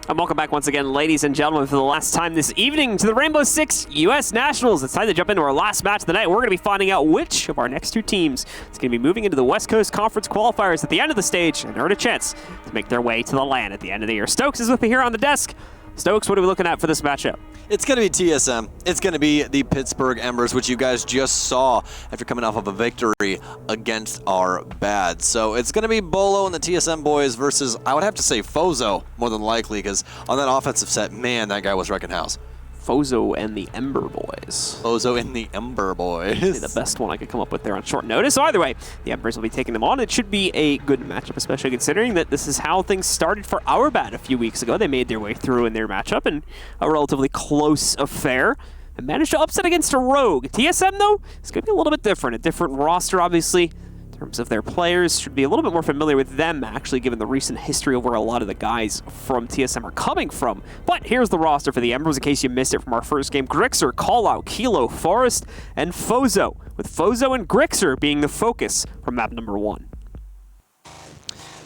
And welcome back once again, ladies and gentlemen, for the last time this evening to the Rainbow Six U.S. Nationals. It's time to jump into our last match of the night. We're going to be finding out which of our next two teams is going to be moving into the West Coast Conference qualifiers at the end of the stage and earn a chance to make their way to the LAN at the end of the year. Stokes is with me here on the desk. Stokes, what are we looking at for this matchup? It's going to be TSM. It's going to be the Pittsburgh Embers, which you guys just saw after coming off of a victory against our bad. So it's going to be Bolo and the TSM boys versus, I would have to say, Fozo, more than likely, because on that offensive set, man, that guy was wrecking house. Fozo and the Ember Boys. Fozo and the Ember Boys. The best one I could come up with there on short notice. So either way, the Embers will be taking them on. It should be a good matchup, especially considering that this is how things started for our bad a few weeks ago. They made their way through in their matchup in a relatively close affair and managed to upset against a Rogue. TSM, though, is going to be a little bit different. A different roster, obviously. In terms of their players, should be a little bit more familiar with them, actually, given the recent history of where a lot of the guys from TSM are coming from. But here's the roster for the Embers, in case you missed it from our first game. Grixer, Callout, Kilo, Forest, and Fozo, with Fozo and Grixer being the focus for map number 1.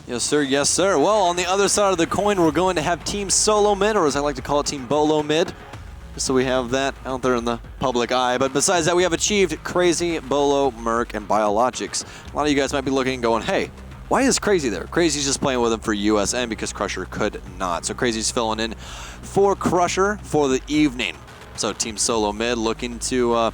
Yes, sir. Yes, sir. Well, on the other side of the coin, we're going to have Team SoloMid, or as I like to call it, Team Bolo-Mid. So we have that out there in the public eye. But besides that, we have Achieved, Crazy, Bolo, Merc, and Biologics. A lot of you guys might be looking and going, hey, why is Crazy there? Crazy's just playing with him for USN because Crusher could not. So Crazy's filling in for Crusher for the evening. So Team SoloMid looking to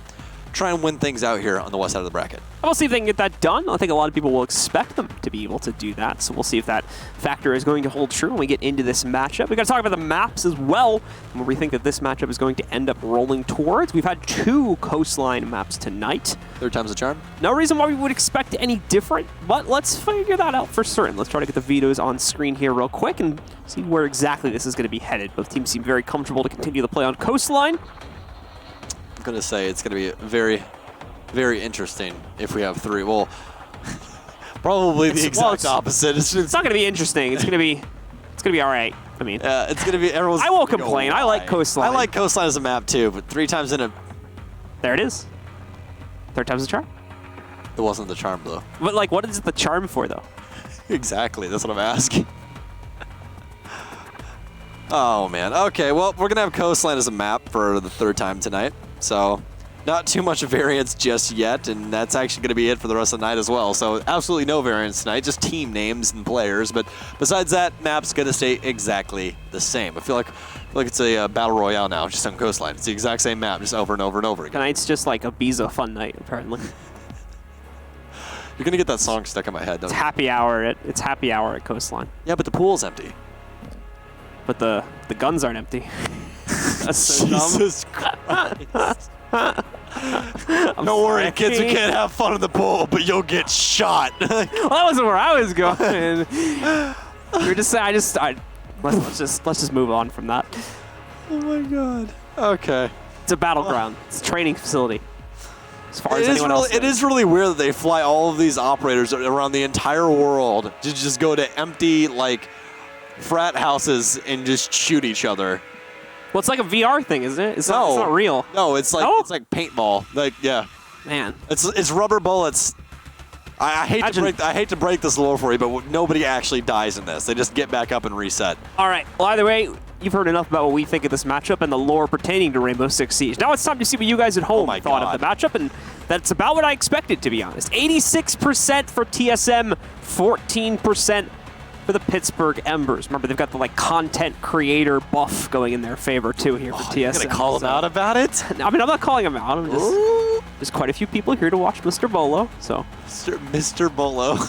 try and win things out here on the west side of the bracket. We'll see if they can get that done. I think a lot of people will expect them to be able to do that, so we'll see if that factor is going to hold true when we get into this matchup. We got to talk about the maps as well, and where we think that this matchup is going to end up rolling towards. We've had 2 Coastline maps tonight. Third time's a charm. No reason why we would expect any different, but let's figure that out for certain. Let's try to get the vetoes on screen here real quick and see where exactly this is going to be headed. Both teams seem very comfortable to continue the play on Coastline. I'm going to say it's going to be very, very interesting if we have 3. Well, probably the exact opposite. It's not going to be interesting. It's going to be all right. I mean, it's going to be everyone's. I won't complain. I like Coastline. I like Coastline as a map too, but 3 times in a. There it is. Third time's the charm. It wasn't the charm though. But like, what is the charm for though? Exactly. That's what I'm asking. Oh man. Okay. Well, we're gonna have Coastline as a map for the 3rd time tonight. So. Not too much variance just yet, and that's actually going to be it for the rest of the night as well. So absolutely no variance tonight, just team names and players. But besides that, map's going to stay exactly the same. I feel like it's a battle royale now, just on Coastline. It's the exact same map, just over and over and over again. Tonight's just like a Ibiza fun night, apparently. You're going to get that song stuck in my head, don't you? Happy hour. It's happy hour at Coastline. Yeah, but the pool's empty. But the guns aren't empty. That's so Jesus Christ. Don't worry, kids, we can't have fun in the pool, but you'll get shot. Well, that wasn't where I was going. You're just saying, let's just move on from that. Oh my God. Okay. It's a battleground. It's a training facility. As far as anyone else knows. It is really weird that they fly all of these operators around the entire world to just go to empty, like, frat houses and just shoot each other. Well, it's like a VR thing, isn't it? It's not real. No, it's like paintball. Like, yeah. Man. It's rubber bullets. I hate to break this lore for you, but nobody actually dies in this. They just get back up and reset. All right. Well, either way, you've heard enough about what we think of this matchup and the lore pertaining to Rainbow Six Siege. Now it's time to see what you guys at home thought of the matchup, and that's about what I expected, to be honest. 86% for TSM, 14% for the Pittsburgh Embers. Remember, they've got the content creator buff going in their favor too here for TSM. You're gonna call them out about it? I mean, I'm not calling them out. I'm just there's quite a few people here to watch Mr. Bolo. So Mr. Bolo.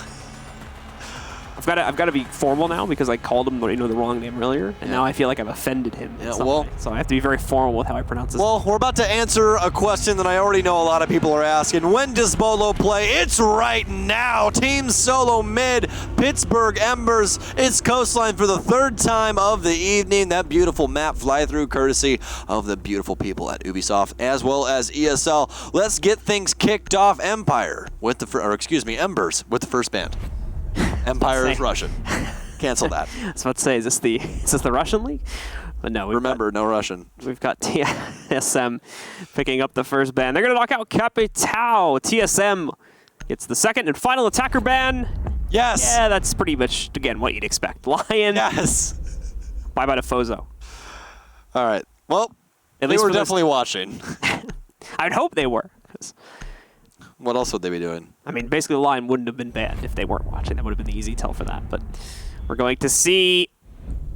I've got to be formal now because I called him the wrong name earlier, and now I feel like I've offended him. Yeah, well, so I have to be very formal with how I pronounce this. Well, we're about to answer a question that I already know a lot of people are asking. When does Bolo play? It's right now. Team SoloMid, Pittsburgh Embers. It's Coastline for the 3rd time of the evening. That beautiful map fly through courtesy of the beautiful people at Ubisoft as well as ESL. Let's get things kicked off. Embers with the first band. Empire is Russian. Cancel that. I was about to say, is this the Russian league? But no. Remember, no Russian. We've got TSM picking up the first ban. They're going to knock out Capital. TSM gets the 2nd and final attacker ban. Yes. Yeah, that's pretty much, again, what you'd expect. Lion. Yes. Bye-bye to Fozo. All right. Well, At they least were for this- definitely watching. I'd hope they were. 'Cause, What else would they be doing? I mean, basically the line wouldn't have been bad if they weren't watching. That would have been the easy tell for that. But we're going to see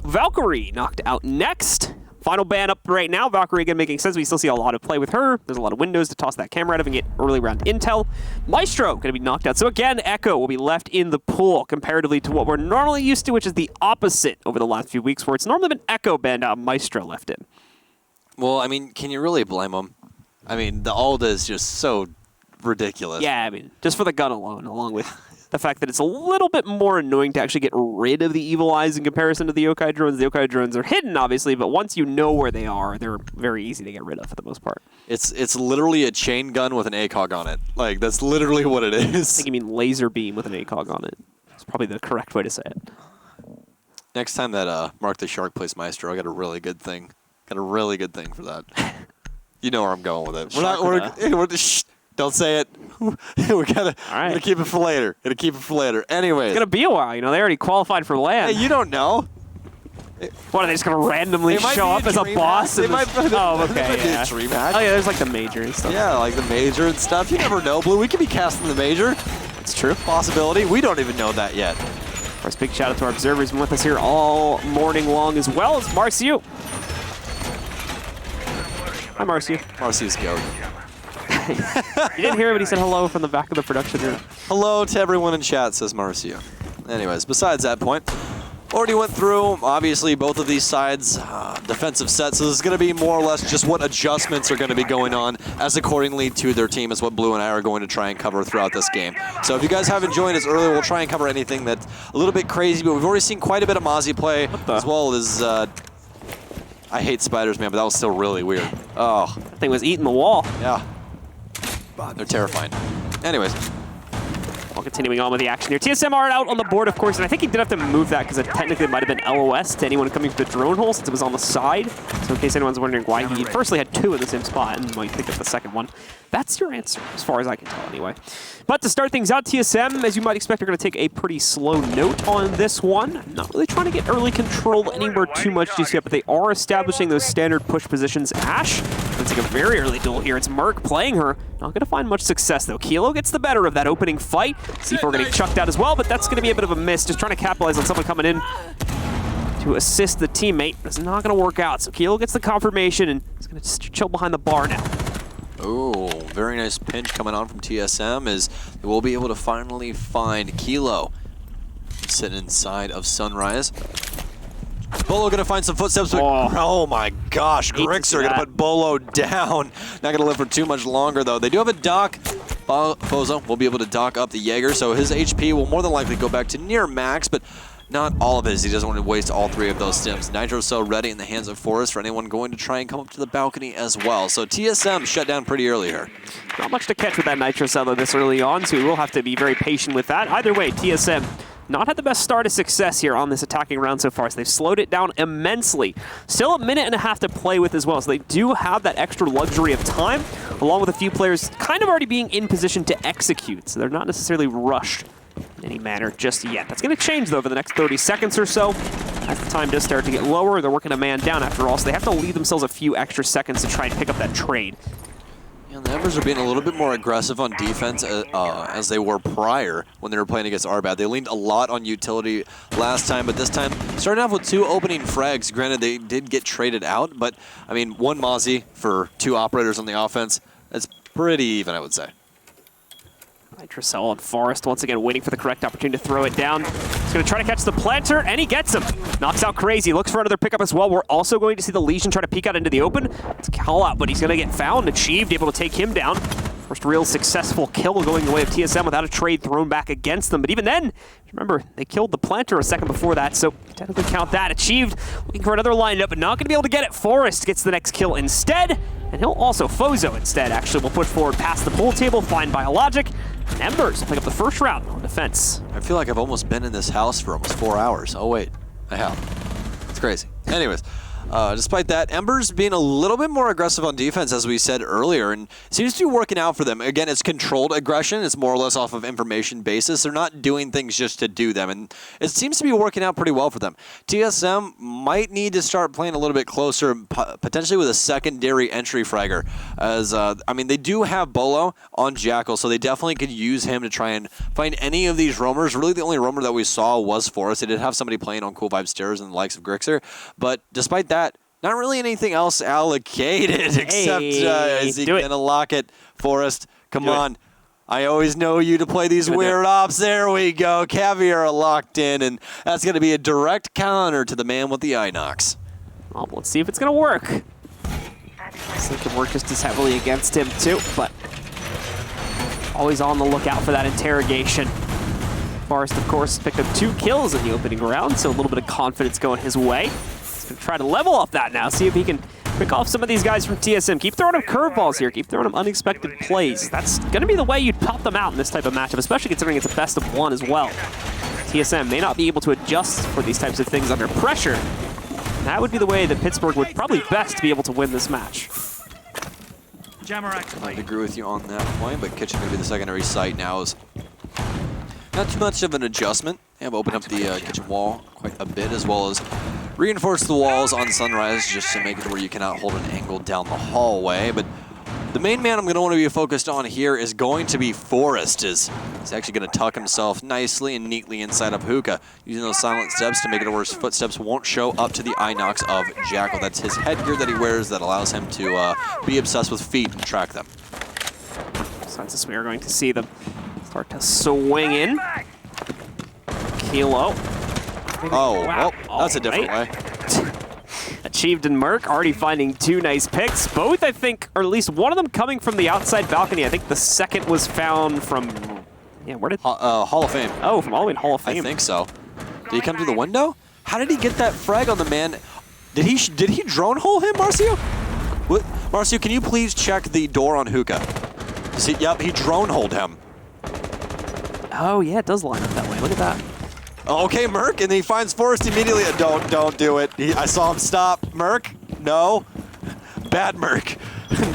Valkyrie knocked out next. Final ban up right now. Valkyrie again making sense. We still see a lot of play with her. There's a lot of windows to toss that camera out of and get early round intel. Maestro going to be knocked out. So again, Echo will be left in the pool comparatively to what we're normally used to, which is the opposite over the last few weeks, where it's normally been Echo banned out, Maestro left in. Well, I mean, can you really blame them? I mean, the Alda is just so ridiculous. Yeah, I mean, just for the gun alone, along with the fact that it's a little bit more annoying to actually get rid of the evil eyes in comparison to the yokai drones. The yokai drones are hidden, obviously, but once you know where they are, they're very easy to get rid of for the most part. It's literally a chain gun with an ACOG on it. Like, that's literally what it I is. think you mean laser beam with an ACOG on it. It's probably the correct way to say it. Next time that Mark the Shark plays Maestro, I got a really good thing. Got a really good thing for that. You know where I'm going with it. Shh, don't say it. We're gonna keep it for later. Anyways. It's going to be a while, you know. They already qualified for land. Hey, you don't know. What, are they just going to randomly show up as a boss? They might be yeah. a dream hack. Oh, yeah, there's like the major and stuff. Yeah, like the major and stuff. You never know, Blue. We could be casting the major. It's true. Possibility. We don't even know that yet. First, big shout out to our observers been with us here all morning long, as well as Marcio. Hi, Marcio. Marcy's goat. You didn't hear him, but he said hello from the back of the production room. Hello to everyone in chat, says Marcio. Anyways, besides that point, already went through, obviously, both of these sides' defensive sets. So this is going to be more or less just what adjustments are going to be going on as accordingly to their team is what Blue and I are going to try and cover throughout this game. So if you guys haven't joined us earlier, we'll try and cover anything that's a little bit crazy, but we've already seen quite a bit of Mozzie play, as well as... I hate spiders, man, but that was still really weird. Oh. That thing was eating the wall. Yeah. They're terrifying. Anyways. While continuing on with the action here. TSM are out on the board, of course, and I think he did have to move that because it technically might have been LOS to anyone coming from the drone hole since it was on the side. So in case anyone's wondering why he firstly had two in the same spot and might pick up the second one, that's your answer, as far as I can tell anyway. But to start things out, TSM, as you might expect, are going to take a pretty slow note on this one. Not really trying to get early control anywhere too much just yet, but they are establishing those standard push positions. Ash, let's take a very early duel here. It's Merc playing her. Not going to find much success, though. Kilo gets the better of that opening fight. C4 getting chucked out as well, but that's going to be a bit of a miss. Just trying to capitalize on someone coming in to assist the teammate. It's not going to work out. So Kilo gets the confirmation, and he's going to just chill behind the bar now. Oh, very nice pinch coming on from TSM as we'll be able to finally find Kilo sitting inside of Sunrise. Bolo gonna find some footsteps. Oh my gosh, Grixer gonna put Bolo down. Not gonna live for too much longer though. They do have a dock. Fozo will be able to dock up the Jaeger, so his HP will more than likely go back to near max, but not all of it, as he doesn't want to waste all three of those stims. Nitro Cell ready in the hands of Forrest for anyone going to try and come up to the balcony as well. So TSM shut down pretty early here. Not much to catch with that Nitro Cell though this early on, so we will have to be very patient with that. Either way, TSM not had the best start of success here on this attacking round so far, so they've slowed it down immensely. Still a minute and a half to play with as well, so they do have that extra luxury of time, along with a few players kind of already being in position to execute, so they're not necessarily rushed in any manner just yet. That's going to change, though, over the next 30 seconds or so. As the time does start to get lower, they're working a man down after all, so they have to leave themselves a few extra seconds to try and pick up that trade. Yeah, the Embers are being a little bit more aggressive on defense as they were prior when they were playing against Arbad. They leaned a lot on utility last time, but this time starting off with two opening frags. Granted, they did get traded out, but I mean, one Mozzie for two operators on the offense. That's pretty even, I would say. Nitro Cell and Forrest once again waiting for the correct opportunity to throw it down. He's going to try to catch the planter, and he gets him. Knocks out Crazy, looks for another pickup as well. We're also going to see the Legion try to peek out into the open. It's a call out, but he's going to get found, achieved, able to take him down. First real successful kill going the way of TSM without a trade thrown back against them. But even then, remember, they killed the planter a second before that, so technically count that. Achieved, looking for another lineup, but not going to be able to get it. Forrest gets the next kill instead, and he'll also Fozo instead, actually, will push forward past the pool table, find Biologic. And Embers will pick up the first round on defense. I feel like I've almost been in this house for almost 4 hours. Oh wait, I have. It's crazy. Anyways, Despite that, Embers being a little bit more aggressive on defense, as we said earlier, and seems to be working out for them. Again, it's controlled aggression. It's more or less off of information basis. They're not doing things just to do them, and it seems to be working out pretty well for them. TSM might need to start playing a little bit closer, potentially with a secondary entry fragger. As I mean, they do have Bolo on Jackal, so they definitely could use him to try and find any of these roamers. Really, the only roamer that we saw was Forest. They did have somebody playing on Cool Vibe Stairs and the likes of Grixer, but despite that, not really anything else allocated except is he going to lock it? Forest, come on. I always know you to play these weird ops. There we go. Caviar locked in, and that's going to be a direct counter to the man with the Inox. Well, let's see if it's going to work. I think it could work just as heavily against him, too, but always on the lookout for that interrogation. Forest, of course, picked up 2 kills in the opening round, so a little bit of confidence going his way. Try to level up that now, see if he can pick off some of these guys from TSM. Keep throwing him curveballs here, keep throwing him unexpected plays. That's going to be the way you'd pop them out in this type of matchup, especially considering it's a best of 1 as well. TSM may not be able to adjust for these types of things under pressure. That would be the way that Pittsburgh would probably best be able to win this match. I'd agree with you on that point, but Kitchen maybe the secondary site now is not too much of an adjustment. They have opened up the kitchen wall quite a bit, as well as reinforce the walls on Sunrise just to make it where you cannot hold an angle down the hallway. But the main man I'm going to want to be focused on here is going to be Forest. He's actually going to tuck himself nicely and neatly inside of Hookah, using those silent steps to make it where his footsteps won't show up to the Inox of Jackal. That's his headgear that he wears that allows him to be obsessed with feet and track them. Besides this, we are going to see them start to swing in. Kilo. Oh, wow. Well, that's a different way. Achieved and Merc already finding 2 nice picks. Both, I think, or at least one of them coming from the outside balcony. I think the second was found from, yeah, where did? Hall of Fame. Oh, from all the way in Hall of Fame. I think so. Did he come through the window? How did he get that frag on the man? Did he drone hole him, Marcio? What? Marcio, can you please check the door on Hookah? Yep, he drone holed him. Oh, yeah, it does line up that way. Look at that. Okay, Merc, and he finds Forest immediately. Don't do it. I saw him stop. Merc, no. Bad Merc.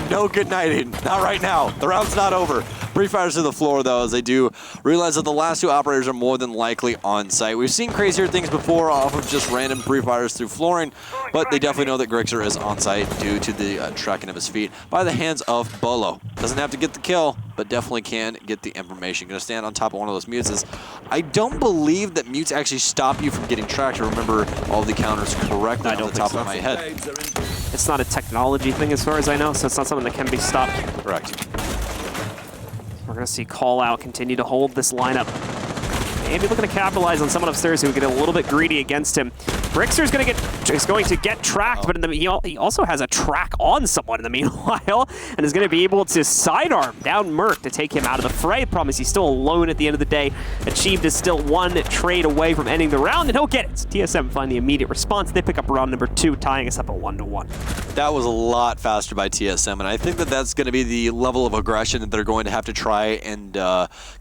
No good nighting. Not right now. The round's not over. Pre-fires to the floor, though, as they do realize that the last 2 operators are more than likely on site. We've seen crazier things before off of just random pre-fires through flooring, but they definitely know that Grixer is on site due to the tracking of his feet by the hands of Bolo. Doesn't have to get the kill, but definitely can get the information. Going to stand on top of one of those mutes. I don't believe that mutes actually stop you from getting tracked. I remember all the counters correctly off the top of my head. It's not a technology thing as far as I know, so it's not something that can be stopped. Correct. We're going to see Call Out continue to hold this lineup. Maybe looking to capitalize on someone upstairs who would get a little bit greedy against him. Brixer's going to get tracked, but he also has a track on someone in the meanwhile, and is going to be able to sidearm down Merc to take him out of the fray. The problem is he's still alone at the end of the day. Achieved is still 1 trade away from ending the round, and he'll get it. TSM find the immediate response. They pick up round number 2, tying us up at 1-1. That was a lot faster by TSM, and I think that that's going to be the level of aggression that they're going to have to try and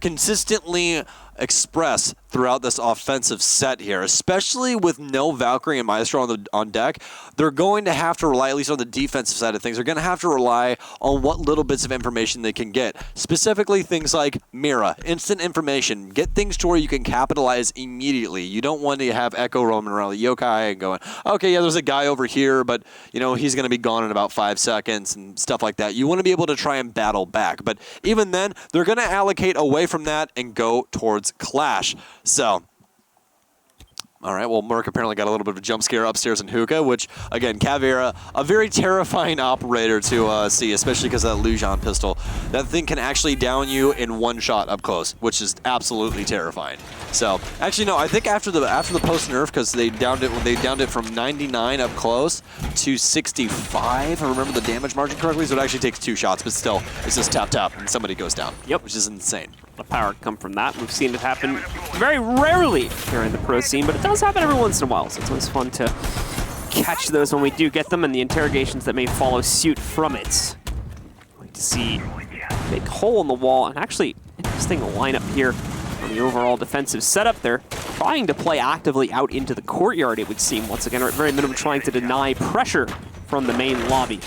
consistently express throughout this offensive set here, especially with no Valkyrie and Maestro on deck. They're going to have to rely, at least on the defensive side of things, they're going to have to rely on what little bits of information they can get. Specifically things like Mira, instant information. Get things to where you can capitalize immediately. You don't want to have Echo roaming around the yokai and going, okay, yeah, there's a guy over here, but you know he's going to be gone in about 5 seconds and stuff like that. You want to be able to try and battle back, but even then, they're going to allocate away from that and go towards Clash. So, all right, well, Merc apparently got a little bit of a jump scare upstairs in Hookah, which, again, Caveira, a very terrifying operator to see, especially because of that Lujan pistol. That thing can actually down you in 1 shot up close, which is absolutely terrifying. So, actually, no, I think after the post-nerf, because they downed it when they downed it from 99 up close to 65, if I remember the damage margin correctly, so it actually takes 2 shots, but still, it's just tap, and somebody goes down. Yep. Which is insane. The power come from that. We've seen it happen very rarely here in the pro scene, but it does happen every once in a while, so it's always fun to catch those when we do get them and the interrogations that may follow suit from it. Like to see a big hole in the wall, and actually interesting lineup here on the overall defensive setup there. trying to play actively out into the courtyard, it would seem, once again, or at very minimum trying to deny pressure from the main lobby.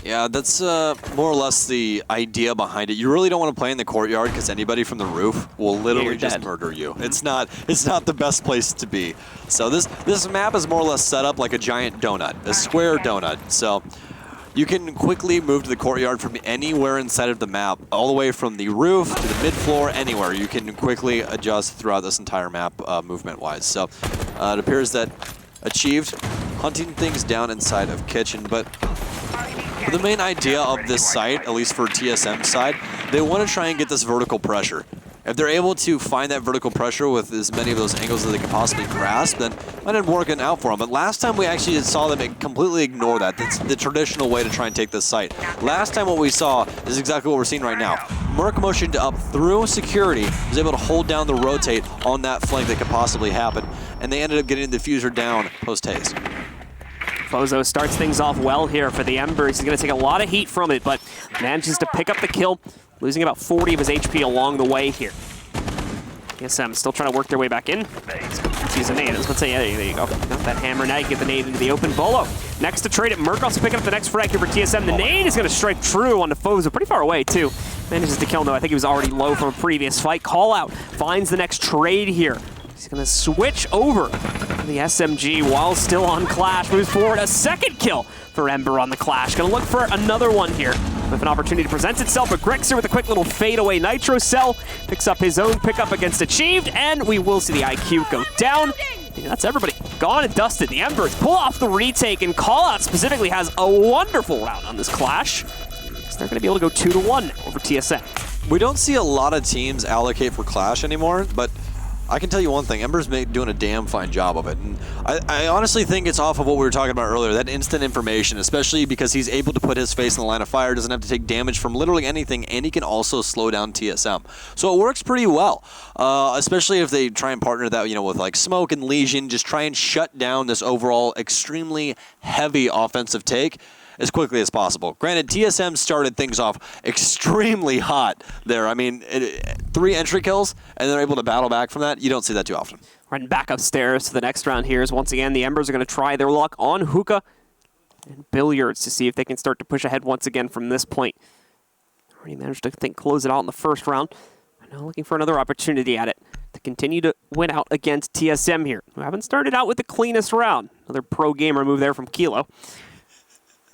Yeah, that's more or less the idea behind it. You really don't want to play in the courtyard because anybody from the roof will literally just murder you. It's not the best place to be. So this map is more or less set up like a giant donut, a square donut. So you can quickly move to the courtyard from anywhere inside of the map, all the way from the roof to the mid-floor, anywhere. You can quickly adjust throughout this entire map movement-wise. So it appears that achieved, hunting things down inside of kitchen, but the main idea of this site, at least for TSM's side, they want to try and get this vertical pressure. If they're able to find that vertical pressure with as many of those angles as they can possibly grasp, then it might end working out for them. But last time we actually saw them completely ignore that. That's the traditional way to try and take this site. Last time what we saw is exactly what we're seeing right now. Merc motioned up through security, was able to hold down the rotate on that flank that could possibly happen, and they ended up getting the diffuser down post-haste. Fozo starts things off well here for the Embers. He's going to take a lot of heat from it, but manages to pick up the kill, losing about 40 of his HP along the way here. TSM still trying to work their way back in. Let's use a nade. I was going to say, yeah, there you go. Got that hammer now. You get the nade into the open. Bolo next to trade it. Merc also picking up the next frag here for TSM. The nade is going to strike true onto Fozo. Pretty far away, too. Manages to kill him, though. I think he was already low from a previous fight. Call out. Finds the next trade here. He's going to switch over to the SMG while still on Clash. Moves forward. A second kill for Ember on the Clash. Going to look for another one here if an opportunity presents itself. But Grexer with a quick little fadeaway Nitro Cell picks up his own pickup against Achieved, and we will see the IQ go down. Yeah, that's everybody gone and dusted. The Embers pull off the retake, and Callout specifically has a wonderful round on this Clash. So they're going to be able to go 2-1 over TSM. We don't see a lot of teams allocate for Clash anymore, but I can tell you one thing, Ember's doing a damn fine job of it. And I honestly think it's off of what we were talking about earlier, that instant information, especially because he's able to put his face in the line of fire, doesn't have to take damage from literally anything, and he can also slow down TSM. So it works pretty well, especially if they try and partner that, with like Smoke and Legion, just try and shut down this overall extremely heavy offensive take as quickly as possible. Granted, TSM started things off extremely hot there. I mean, 3 entry kills, and they're able to battle back from that. You don't see that too often. Running back upstairs to the next round here is once again the Embers are going to try their luck on Hookah and Billiards to see if they can start to push ahead once again from this point. Already managed to, close it out in the first round. Now looking for another opportunity at it to continue to win out against TSM here, who haven't started out with the cleanest round. Another pro gamer move there from Kilo.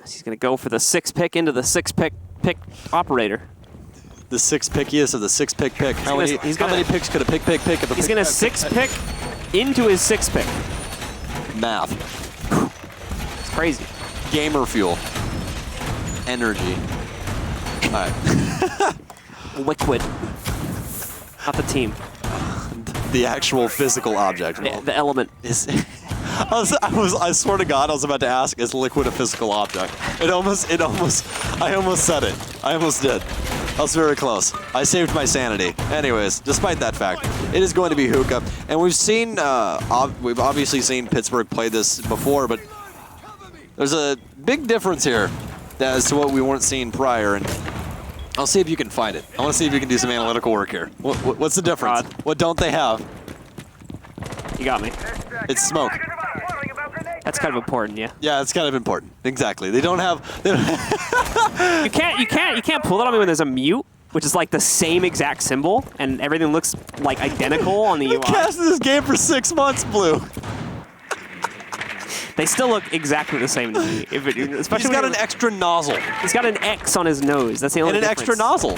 He's going to go for the 6-pick into the 6-pick operator. The 6-pickiest of the 6-pick pick. How many picks could a pick if a He's going to 6-pick into his 6-pick. Math. It's crazy. Gamer fuel. Energy. All right. Liquid. Not the team. The actual physical object. The element. I swear to God, I was about to ask, is liquid a physical object? I almost said it. I almost did. I was very close. I saved my sanity. Anyways, despite that fact, it is going to be Hookah. And we've seen, we've obviously seen Pittsburgh play this before, but there's a big difference here as to what we weren't seeing prior. And I'll see if you can find it. I want to see if you can do some analytical work here. What's the difference? What don't they have? You got me. It's Smoke. That's kind of important, yeah. Yeah, it's kind of important. Exactly. They don't have. You can't pull that on me when there's a mute, which is like the same exact symbol, and everything looks like identical on the UI. I casted this game for 6 months, Blue. They still look exactly the same to me. Especially he's got an extra nozzle. He's got an X on his nose. That's the only difference. And an extra nozzle.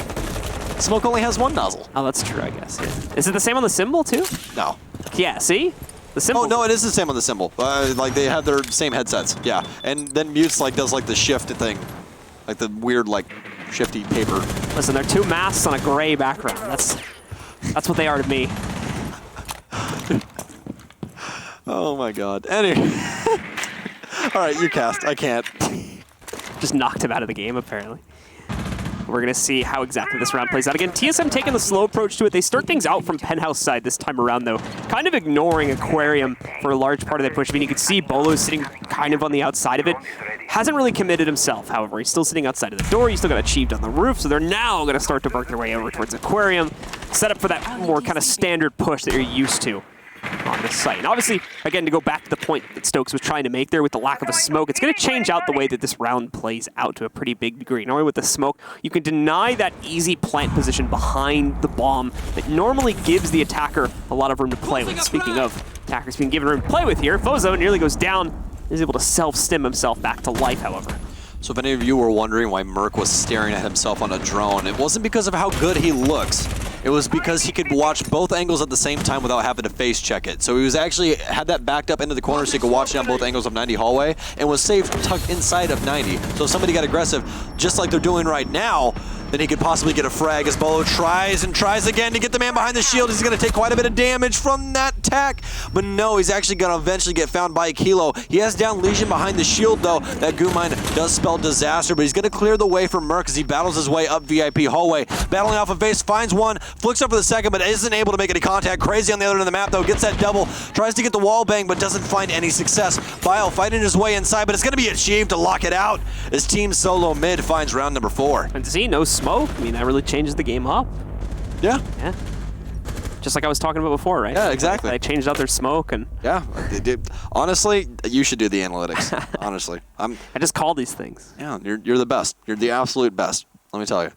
Smoke only has 1 nozzle. Oh, that's true, I guess. Yeah. Is it the same on the symbol, too? No. Yeah, see? The symbol. Oh, no, it is the same on the symbol. Like, they have their same headsets. Yeah. And then Mute's, does, the shift thing. Like, the weird, shifty paper. Listen, they're 2 masks on a gray background. That's what they are to me. Oh, my God. Anyway. All right, you cast. I can't. Just knocked him out of the game, apparently. We're going to see how exactly this round plays out. Again, TSM taking the slow approach to it. They start things out from Penthouse side this time around, though. Kind of ignoring Aquarium for a large part of that push. I mean, you can see Bolo sitting kind of on the outside of it. Hasn't really committed himself, however. He's still sitting outside of the door. He's still got Achieved on the roof, so they're now going to start to work their way over towards Aquarium. Set up for that more kind of standard push that you're used to on this site. And obviously, again, to go back to the point that Stokes was trying to make there with the lack of a smoke, it's going to change out the way that this round plays out to a pretty big degree. Normally with the smoke, you can deny that easy plant position behind the bomb that normally gives the attacker a lot of room to play with. Speaking of attackers being given room to play with here, Fozo nearly goes down. He's able to self-stim himself back to life, however. So if any of you were wondering why Merc was staring at himself on a drone, it wasn't because of how good he looks. It was because he could watch both angles at the same time without having to face check it. So he was actually had that backed up into the corner so he could watch down both angles of 90 hallway and was safe tucked inside of 90. So if somebody got aggressive, just like they're doing right now, then he could possibly get a frag as Bolo tries and tries again to get the man behind the shield. He's going to take quite a bit of damage from that attack. But no, he's actually going to eventually get found by Kilo. He has down Legion behind the shield, though. That Goo Mine does spell disaster, but he's going to clear the way for Merc as he battles his way up VIP hallway. Battling off a face, finds one, flicks up for the second, but isn't able to make any contact. Crazy on the other end of the map, though. Gets that double, tries to get the wall bang, but doesn't find any success. Bile fighting his way inside, but it's going to be achieved to lock it out as Team SoloMid finds round number 4. And to see no smoke, I mean, that really changes the game up. Yeah. Yeah. Just like I was talking about before, right? Yeah, exactly. They changed out their smoke and... Yeah. Honestly, you should do the analytics. Honestly. I just call these things. Yeah, you're the best. You're the absolute best. Let me tell you.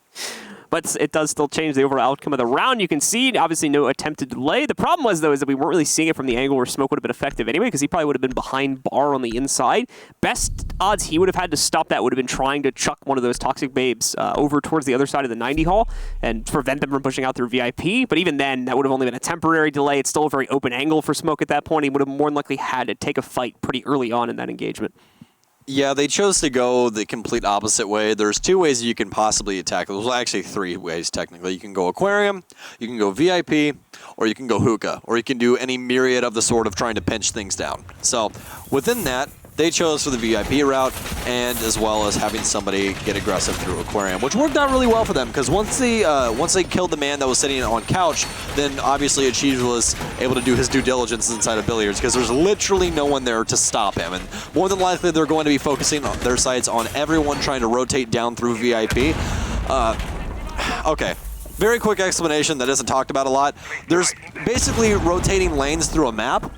But it does still change the overall outcome of the round. You can see, obviously, no attempted delay. The problem was, though, is that we weren't really seeing it from the angle where smoke would have been effective anyway, because he probably would have been behind bar on the inside. Best odds he would have had to stop that would have been trying to chuck one of those toxic babes over towards the other side of the 90 hall and prevent them from pushing out through VIP. But even then, that would have only been a temporary delay. It's still a very open angle for smoke at that point. He would have more than likely had to take a fight pretty early on in that engagement. Yeah, they chose to go the complete opposite way. There's 2 ways you can possibly attack. There's actually 3 ways, technically. You can go Aquarium, you can go VIP, or you can go Hookah, or you can do any myriad of the sort of trying to pinch things down. So within that, they chose for the VIP route, and as well as having somebody get aggressive through Aquarium, which worked out really well for them, because once they killed the man that was sitting on couch, then obviously Achieve was able to do his due diligence inside of Billiards, because there's literally no one there to stop him, and more than likely they're going to be focusing on their sights on everyone trying to rotate down through VIP. Okay. Very quick explanation that isn't talked about a lot. There's basically rotating lanes through a map.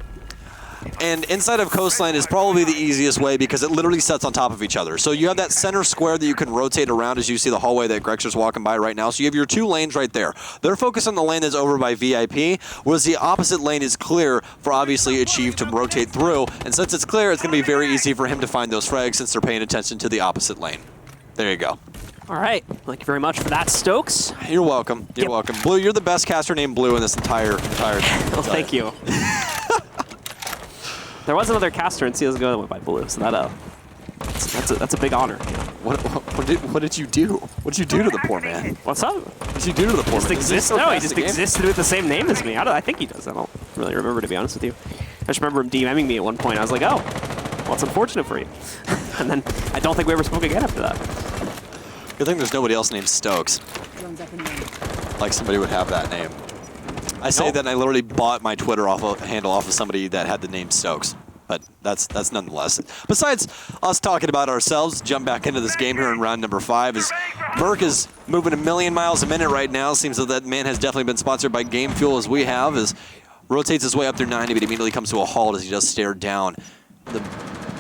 And inside of Coastline is probably the easiest way because it literally sets on top of each other. So you have that center square that you can rotate around as you see the hallway that Grexer's walking by right now. So you have your 2 lanes right there. They're focused on the lane that's over by VIP, whereas the opposite lane is clear for obviously Achieve to rotate through. And since it's clear, it's going to be very easy for him to find those frags since they're paying attention to the opposite lane. There you go. All right. Thank you very much for that, Stokes. You're welcome. You're welcome. Blue, you're the best caster named Blue in this entire thing. Well, thank you. There was another caster in CSGO that went by Blue, so that's a big honor. What did you do? What did you do to the poor man? What's up? What did you do to the poor man? He just existed with the same name as me. I think he does. I don't really remember, to be honest with you. I just remember him DMing me at one point. I was like, oh, well, it's unfortunate for you. And then I don't think we ever spoke again after that. Good thing there's nobody else named Stokes. Like somebody would have that name. I say that and I literally bought my Twitter handle off of somebody that had the name Stokes. But that's nonetheless. Besides us talking about ourselves, jump back into this game here in round number 5 as Merc is moving 1,000,000 miles a minute right now. Seems that man has definitely been sponsored by Game Fuel as we have, as rotates his way up through 90, but immediately comes to a halt as he does stare down the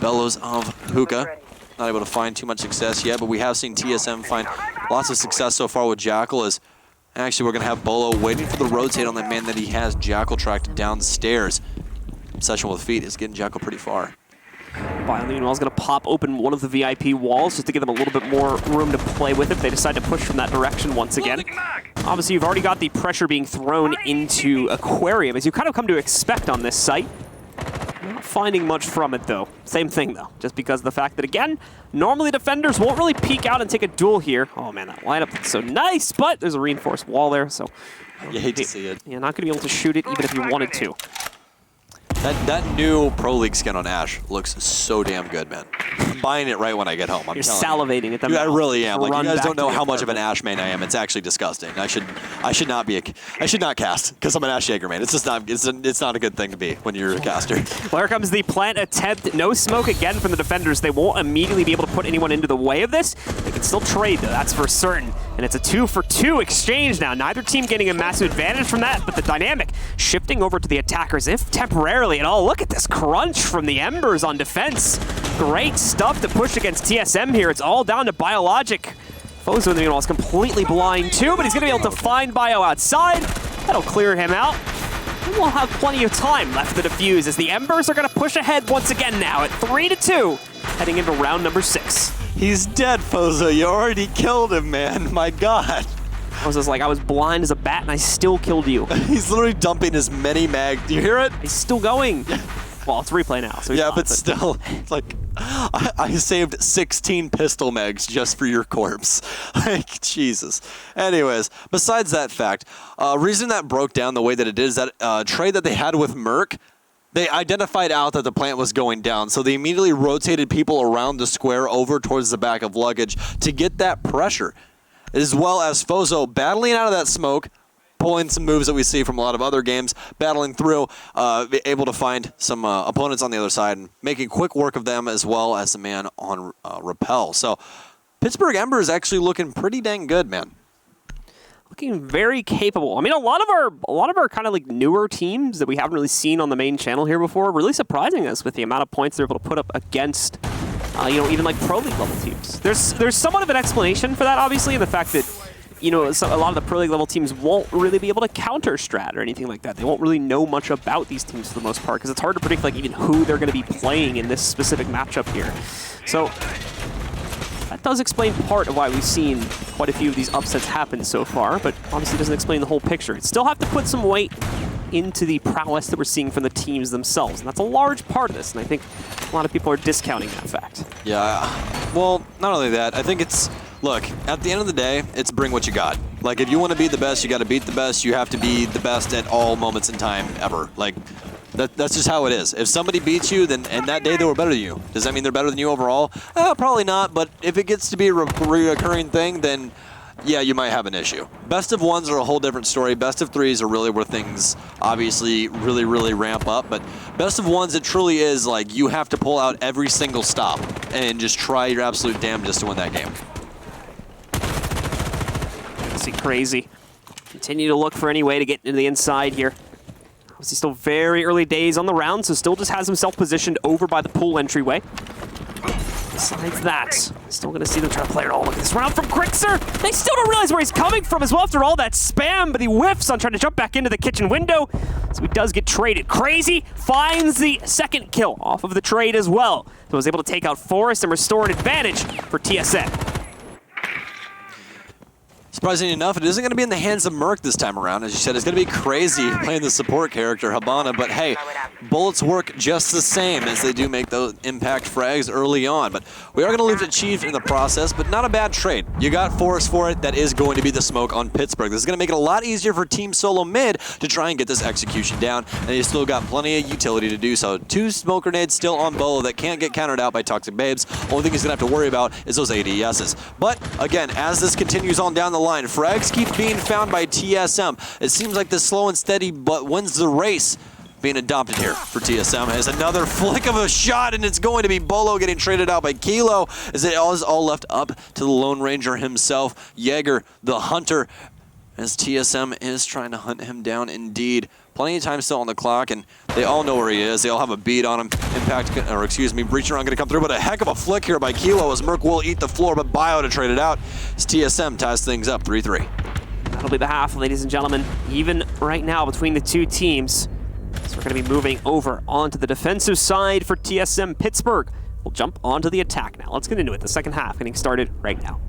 bellows of Hookah. Not able to find too much success yet, but we have seen TSM find lots of success so far with Jackal. As actually we're going to have Bolo waiting for the rotate on that man that he has Jackal tracked downstairs. Obsession with feet is getting Jackal pretty far. Meanwhile is going to pop open one of the VIP walls just to give them a little bit more room to play with if they decide to push from that direction once again. Obviously, you've already got the pressure being thrown into Aquarium, as you kind of come to expect on this site. Not finding much from it, though. Same thing, though, just because of the fact that, again, normally defenders won't really peek out and take a duel here. Oh, man, that lineup looks so nice, but there's a reinforced wall there, so... You hate to see it. You're not going to be able to shoot it even if you wanted to. That new Pro League skin on Ashe looks so damn good, man. buying it right when I get home. You're salivating at them. Dude, I really am. Like, you guys don't know how much of an apartment. Ash main I am. It's actually disgusting. I should not cast because I'm an Ash Jaeger main. It's just not. It's not a good thing to be when you're a caster. Well, here comes the plant attempt. No smoke again from the defenders. They won't immediately be able to put anyone into the way of this. They can still trade, though. That's for certain. And it's a 2-for-2 exchange now. Neither team getting a massive advantage from that, but the dynamic shifting over to the attackers, if temporarily at all. Look at this crunch from the Embers on defense. Great stuff to push against TSM here. It's all down to Biologic. Fozo in the meanwhile is completely blind too, but he's going to be able to find Bio outside. That'll clear him out. And we'll have plenty of time left to defuse as the Embers are going to push ahead once again now at 3-2, heading into round number 6. He's dead, Fozo. You already killed him, man. My God. Fozo's like, I was blind as a bat and I still killed you. He's literally dumping as many mag. Do you hear it? He's still going. Well, it's replay now. So yeah, but still, it's like, I saved 16 pistol mags just for your corpse. Like, Jesus. Anyways, besides that fact, reason that broke down the way that it is that trade that they had with Merc, they identified out that the plant was going down, so they immediately rotated people around the square over towards the back of luggage to get that pressure, as well as Fozo battling out of that smoke, pulling some moves that we see from a lot of other games, battling through, able to find some opponents on the other side and making quick work of them, as well as the man on Repel. So Pittsburgh Embers actually looking pretty dang good, man. Looking very capable. I mean, a lot of our kind of like newer teams that we haven't really seen on the main channel here before, really surprising us with the amount of points they're able to put up against, even like Pro League level teams. There's somewhat of an explanation for that, obviously, in the fact that, a lot of the Pro League level teams won't really be able to counter strat or anything like that. They won't really know much about these teams for the most part because it's hard to predict like even who they're going to be playing in this specific matchup here. So that does explain part of why we've seen quite a few of these upsets happen so far, but obviously doesn't explain the whole picture. It still have to put some weight into the prowess that we're seeing from the teams themselves, and that's a large part of this, and I think a lot of people are discounting that fact. Yeah, well, not only that, I think it's, look, at the end of the day, it's bring what you got. Like, if you want to be the best, you got to beat the best. You have to be the best at all moments in time ever. Like, that's just how it is. If somebody beats you, then and that day they were better than you. Does that mean they're better than you overall? Probably not, but if it gets to be a reoccurring thing, then yeah, you might have an issue. Best of ones are a whole different story. Best of threes are really where things obviously really, really ramp up. But best of ones, it truly is like you have to pull out every single stop and just try your absolute damnedest to win that game. See, crazy. Continue to look for any way to get into the inside here. Obviously still very early days on the round, so still just has himself positioned over by the pool entryway. Besides that, still going to see them try to play it all. Look at this round from Crixer. They still don't realize where he's coming from as well after all that spam, but he whiffs on trying to jump back into the kitchen window. So he does get traded. Crazy finds the second kill off of the trade as well. So was able to take out Forrest and restore an advantage for TSM. Surprisingly enough, it isn't going to be in the hands of Merc this time around. As you said, it's going to be crazy playing the support character, Habana. But hey, bullets work just the same as they do make those impact frags early on. But we are going to lose a Chief in the process, but not a bad trade. You got Forrest for it. That is going to be the smoke on Pittsburgh. This is going to make it a lot easier for Team SoloMid to try and get this execution down. And you still got plenty of utility to do so. 2 smoke grenades still on Bolo that can't get countered out by Toxic Babes. Only thing he's going to have to worry about is those ADSs. But again, as this continues on down the line, frags keep being found by TSM. It seems like the slow and steady but wins the race being adopted here for TSM. As another flick of a shot, and it's going to be Bolo getting traded out by Kilo, as it is all left up to the Lone Ranger himself, Jaeger, the hunter, as TSM is trying to hunt him down indeed. Plenty of time still on the clock, and they all know where he is. They all have a beat on him. Breacher on going to come through, but a heck of a flick here by Kilo as Merc will eat the floor, but Bio to trade it out as TSM ties things up 3-3. That'll be the half, ladies and gentlemen. Even right now between the two teams. So we're going to be moving over onto the defensive side for TSM Pittsburgh. We'll jump onto the attack now. Let's get into it. The second half getting started right now.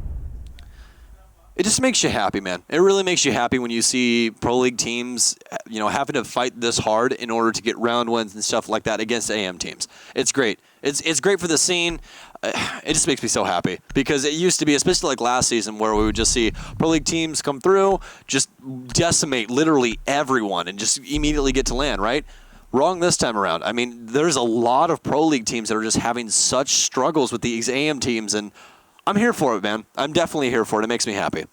It just makes you happy, man. It really makes you happy when you see Pro League teams, having to fight this hard in order to get round wins and stuff like that against AM teams. It's great. It's great for the scene. It just makes me so happy because it used to be, especially like last season, where we would just see Pro League teams come through, just decimate literally everyone and just immediately get to land, right? Wrong this time around. I mean, there's a lot of Pro League teams that are just having such struggles with these AM teams, and I'm here for it, man. I'm definitely here for it. It makes me happy.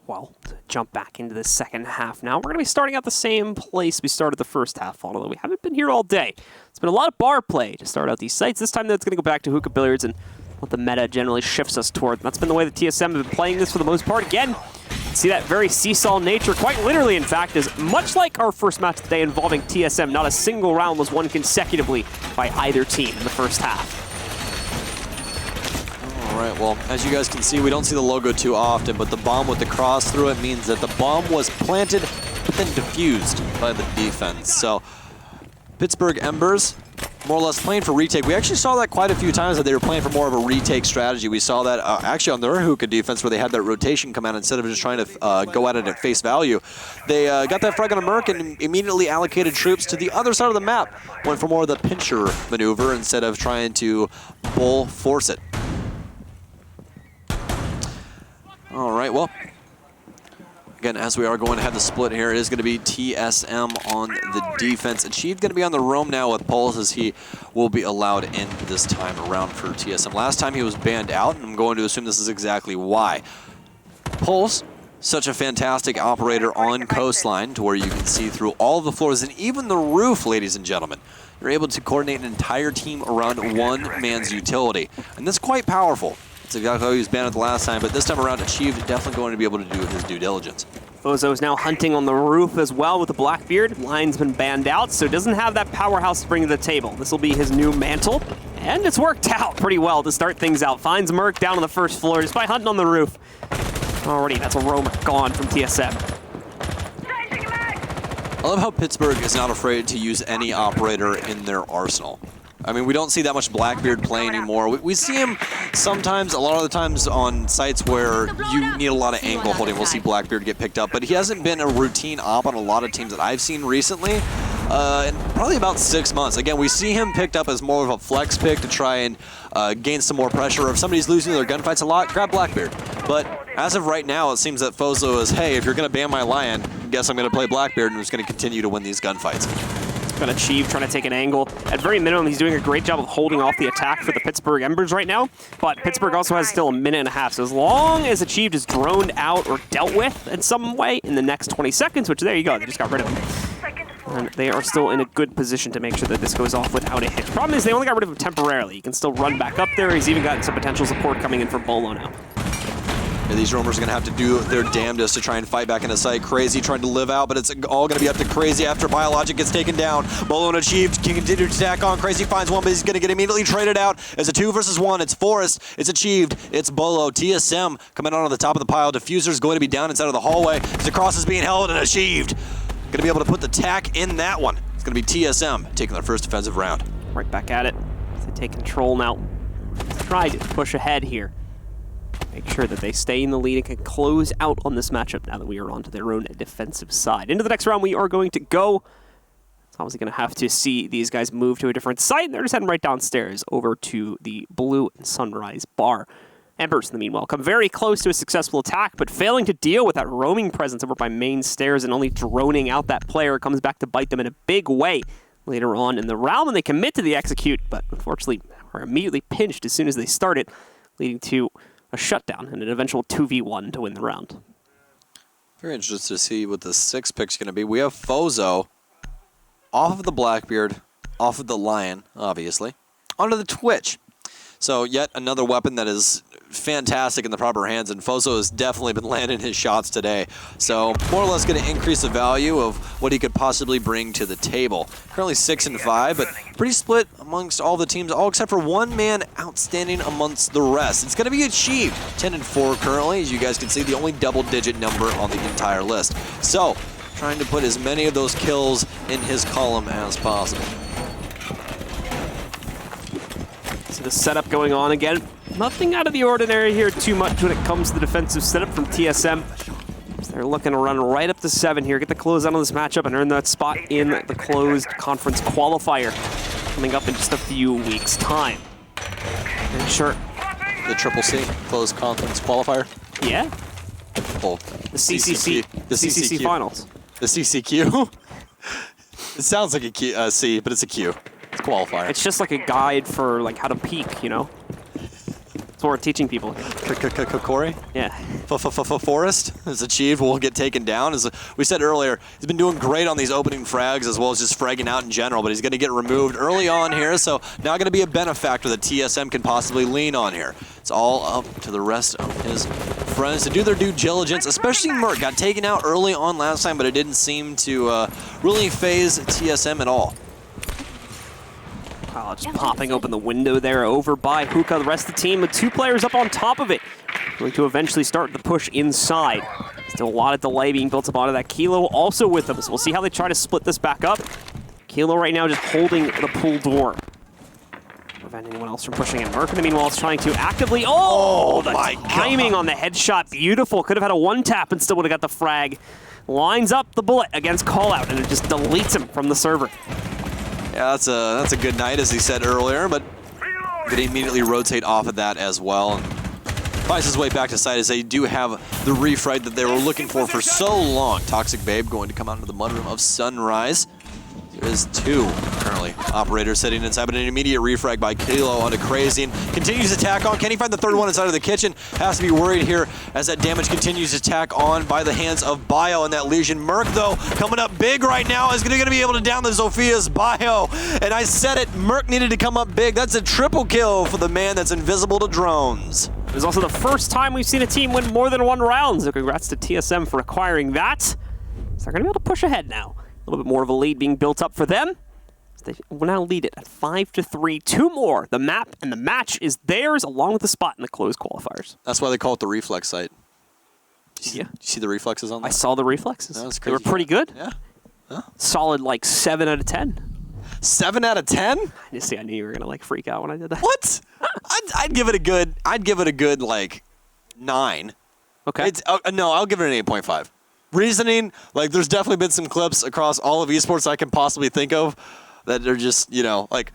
Well, to jump back into the second half now, we're going to be starting out the same place we started the first half, although we haven't been here all day. It's been a lot of bar play to start out these sites. This time, that's going to go back to hookah billiards and what the meta generally shifts us toward. That's been the way the TSM have been playing this for the most part. Again, see that very seesaw nature, quite literally, in fact, is much like our first match today involving TSM. Not a single round was won consecutively by either team in the first half. All right, well, as you guys can see, we don't see the logo too often, but the bomb with the cross through it means that the bomb was planted but then diffused by the defense. So Pittsburgh Embers, more or less playing for retake. We actually saw that quite a few times, that they were playing for more of a retake strategy. We saw that actually on their hookah defense, where they had that rotation come out instead of just trying to go at it at face value. They got that frag on a Merc and immediately allocated troops to the other side of the map. Went for more of the pincher maneuver instead of trying to bull force it. All right, well, again, as we are going to have the split here, it is going to be TSM on the defense. Achieved going to be on the roam now with Pulse, as he will be allowed in this time around for TSM. Last time he was banned out, and I'm going to assume this is exactly why. Pulse, such a fantastic operator on Coastline, to where you can see through all of the floors and even the roof, ladies and gentlemen. You're able to coordinate an entire team around one man's utility, and that's quite powerful. That's exactly how he was banned the last time, but this time around, Achieved definitely going to be able to do his due diligence. Fozo is now hunting on the roof as well with the Blackbeard. Line's been banned out, so doesn't have that powerhouse to bring to the table. This will be his new mantle, and it's worked out pretty well to start things out. Finds Merc down on the first floor just by hunting on the roof. Already, that's a roamer gone from TSM. I love how Pittsburgh is not afraid to use any operator in their arsenal. I mean, we don't see that much Blackbeard play anymore. We see him sometimes, a lot of the times on sites where you need a lot of angle holding, we'll see Blackbeard get picked up, but he hasn't been a routine op on a lot of teams that I've seen recently, in probably about 6 months. Again, we see him picked up as more of a flex pick to try and gain some more pressure. If somebody's losing their gunfights a lot, grab Blackbeard. But as of right now, it seems that Fozo is, hey, if you're going to ban my Lion, guess I'm going to play Blackbeard and I'm just going to continue to win these gunfights. Achieve trying to take an angle. At very minimum, he's doing a great job of holding off the attack for the Pittsburgh Embers right now, but Pittsburgh also has still a minute and a half, so as long as Achieved is droned out or dealt with in some way in the next 20 seconds, which there you go, they just got rid of him. And they are still in a good position to make sure that this goes off without a hit. Problem is they only got rid of him temporarily. He can still run back up there. He's even gotten some potential support coming in from Bolo now. Yeah, these roamers are going to have to do their damnedest to try and fight back into sight. Crazy trying to live out, but it's all going to be up to Crazy after Biologic gets taken down. Bolo and Achieved can continue to attack on. Crazy finds one, but he's going to get immediately traded out. It's a 2 versus 1. It's Forest. It's Achieved. It's Bolo. TSM coming out on the top of the pile. Diffuser's going to be down inside of the hallway. The cross is being held, and Achieved going to be able to put the tack in that one. It's going to be TSM taking their first defensive round. Right back at it. They take control now. Try to push ahead here. Make sure that they stay in the lead and can close out on this matchup now that we are onto their own defensive side. Into the next round, we are going to go. It's obviously going to have to see these guys move to a different site, and they're just heading right downstairs over to the Blue and Sunrise bar. Embers, in the meanwhile, come very close to a successful attack, but failing to deal with that roaming presence over by main stairs and only droning out that player comes back to bite them in a big way later on in the round when they commit to the execute, but unfortunately are immediately pinched as soon as they start it, leading to a shutdown and an eventual 2v1 to win the round. Very interested to see what the 6 pick's going to be. We have Fozo off of the Blackbeard, off of the Lion, obviously, onto the Twitch. So yet another weapon that is fantastic in the proper hands, and Fozo has definitely been landing his shots today. So more or less going to increase the value of what he could possibly bring to the table. Currently 6 and 5, but pretty split amongst all the teams, all except for one man outstanding amongst the rest. It's going to be Achieved, 10 and 4 currently, as you guys can see, the only double-digit number on the entire list. So trying to put as many of those kills in his column as possible. So the setup going on again. Nothing out of the ordinary here too much when it comes to the defensive setup from TSM. So they're looking to run right up to 7 here, get the close out on this matchup, and earn that spot in the closed conference qualifier coming up in just a few weeks' time. And sure. The Triple C, closed conference qualifier? Yeah. Well, The CCC. The CCC finals. The CCQ? It sounds like a Q, C, but it's a Q. It's qualifier. It's just like a guide for like how to peak, you know? That's what we're teaching people. Corey? Yeah. Forrest is achieved, will get taken down. As we said earlier, he's been doing great on these opening frags as well as just fragging out in general, but he's going to get removed early on here, so not going to be a benefactor that TSM can possibly lean on here. It's all up to the rest of his friends to do their due diligence, especially Merc. Got taken out early on last time, but it didn't seem to really phase TSM at all. Oh, just popping open the window there over by Hookah. The rest of the team with 2 players up on top of it. Going to eventually start the push inside. Still a lot of delay being built up onto that. Kilo also with them, so we'll see how they try to split this back up. Kilo right now just holding the pool door. Prevent anyone else from pushing in. Merc, meanwhile, is trying to actively... Oh, the timing on the headshot. Beautiful. Could have had a 1-tap and still would have got the frag. Lines up the bullet against Callout, and it just deletes him from the server. Yeah, that's a good night, as he said earlier, but they immediately rotate off of that as well. And finds his way back to site as they do have the refrag that they were looking for so long. Toxic Babe going to come out into the mudroom of Sunrise. There is 2 currently operators sitting inside, but an immediate refrag by Kilo onto Crazy and continues to attack on. Can he find the 3rd one inside of the kitchen? Has to be worried here as that damage continues to tack on by the hands of Bio and that Legion. Merc, though, coming up big right now, is going to be able to down the Zophia's Bio. And I said it, Merc needed to come up big. That's a triple kill for the man that's invisible to drones. It was also the first time we've seen a team win more than 1 round, so congrats to TSM for acquiring that. So they're going to be able to push ahead now. A little bit more of a lead being built up for them. They will now lead it at 5-3. 2 more. The map and the match is theirs, along with the spot in the closed qualifiers. That's why they call it the reflex site. Yeah. You see the reflexes on that? I saw the reflexes. That was They were crazy. pretty good. Yeah. Huh? Solid, like 7 out of 10. 7 out of 10? I knew you were gonna like freak out when I did that. What? I'd give it a good like 9. Okay. It's no, I'll give it an 8.5. Reasoning, like there's definitely been some clips across all of esports I can possibly think of that are just, you know, like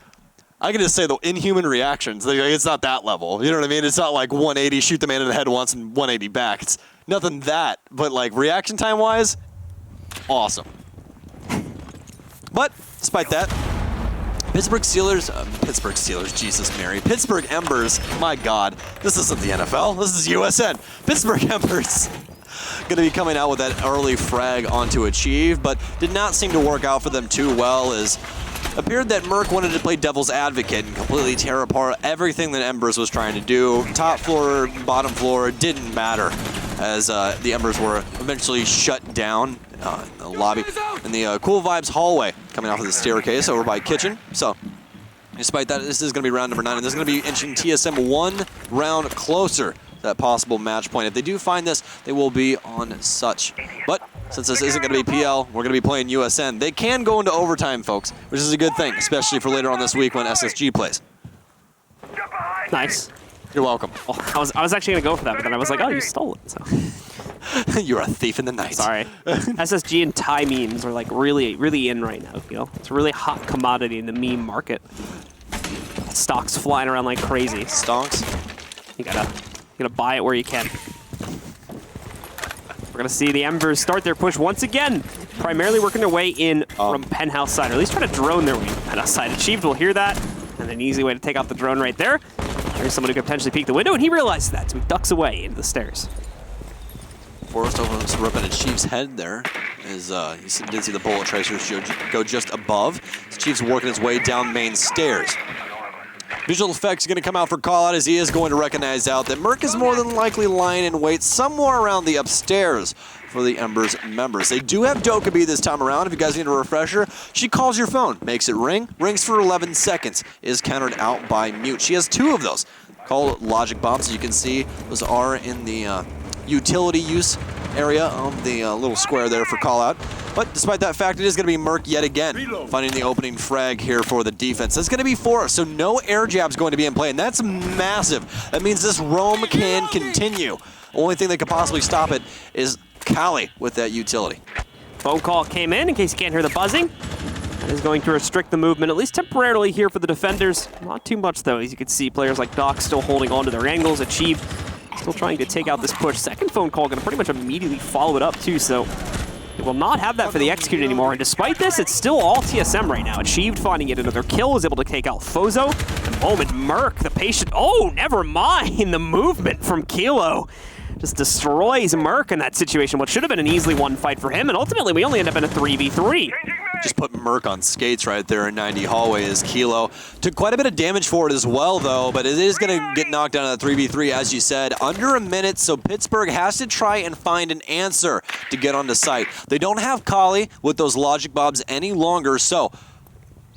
I can just say the inhuman reactions. Like, it's not that level. You know what I mean? It's not like 180, shoot the man in the head once and 180 back. It's nothing that, but like reaction time wise, awesome. But despite that, Pittsburgh Steelers, Jesus Mary. Pittsburgh Embers, my God, this isn't the NFL, this is USN. Pittsburgh Embers going to be coming out with that early frag onto Achieve, but did not seem to work out for them too well, as appeared that Merc wanted to play devil's advocate and completely tear apart everything that Embers was trying to do. Top floor, bottom floor, didn't matter, as the Embers were eventually shut down in the lobby, in the Cool Vibes hallway, coming off of the staircase over by Kitchen. So, despite that, this is going to be round number 9, and this is going to be inching TSM 1 round closer to that possible match point. If they do find this, they will be on such. But since this isn't going to be PL, we're going to be playing USN. They can go into overtime, folks, which is a good thing, especially for later on this week when SSG plays. Nice. You're welcome. Well, I was actually going to go for that, but then I was like, oh, you stole it. So. You're a thief in the night. Sorry. SSG and Thai memes are like really in right now, you know? It's a really hot commodity in the meme market. Stocks flying around like crazy. Stonks? You gotta buy it where you can. We're gonna see the Embers start their push once again, primarily working their way in from Penthouse side, or at least trying to drone their way Penthouse side. Achieved will hear that, and an easy way to take out the drone right there. There's someone who could potentially peek the window, and he realizes that, so he ducks away into the stairs. Forrest almost ripping at Chief's head there, as you did see the bullet tracers go just above. Chief's working his way down main stairs. Visual effects going to come out for call out, as he is going to recognize out that Merc is more than likely lying in wait somewhere around the upstairs for the Embers members. They do have Dokkaebi this time around. If you guys need a refresher, she calls your phone, makes it ring, rings for 11 seconds, is countered out by mute. She has 2 of those. Call logic bombs, as you can see, those are in the utility use area of the little square there for call out. But despite that fact, it is going to be Merc yet again, finding the opening frag here for the defense. It's going to be Forrest, so no air jab's going to be in play, and that's massive. That means this roam can continue. Only thing that could possibly stop it is Kali with that utility. Phone call came in case you can't hear the buzzing. That is going to restrict the movement, at least temporarily here for the defenders. Not too much, though. As you can see, players like Doc still holding on to their angles. Achieve still trying to take out this push. Second phone call going to pretty much immediately follow it up, too, so will not have that for the Execute anymore, and despite this, it's still all TSM right now. Achieved finding yet another kill, is able to take out Fozo. The moment Merc, the patient, oh, never mind, the movement from Kilo just destroys Merc in that situation. What should have been an easily won fight for him, and ultimately we only end up in a 3v3. Just put Merc on skates right there in 90 hallway as Kilo. Took quite a bit of damage for it as well, though, but it is going to get knocked down in the 3v3, as you said. Under a minute, so Pittsburgh has to try and find an answer to get onto site. They don't have Kali with those logic bobs any longer, so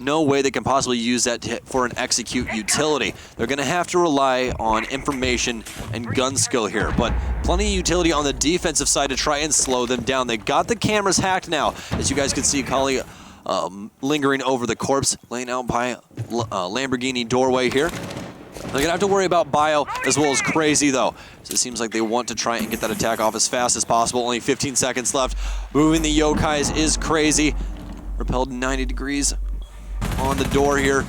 no way they can possibly use that for an execute utility. They're going to have to rely on information and gun skill here, but plenty of utility on the defensive side to try and slow them down. They got the cameras hacked now. As you guys can see, Kali lingering over the corpse, laying out by Lamborghini doorway here. They're going to have to worry about Bio as well as Crazy, though. So it seems like they want to try and get that attack off as fast as possible. Only 15 seconds left. Moving the Yokais is Crazy. Repelled 90 degrees on the door here.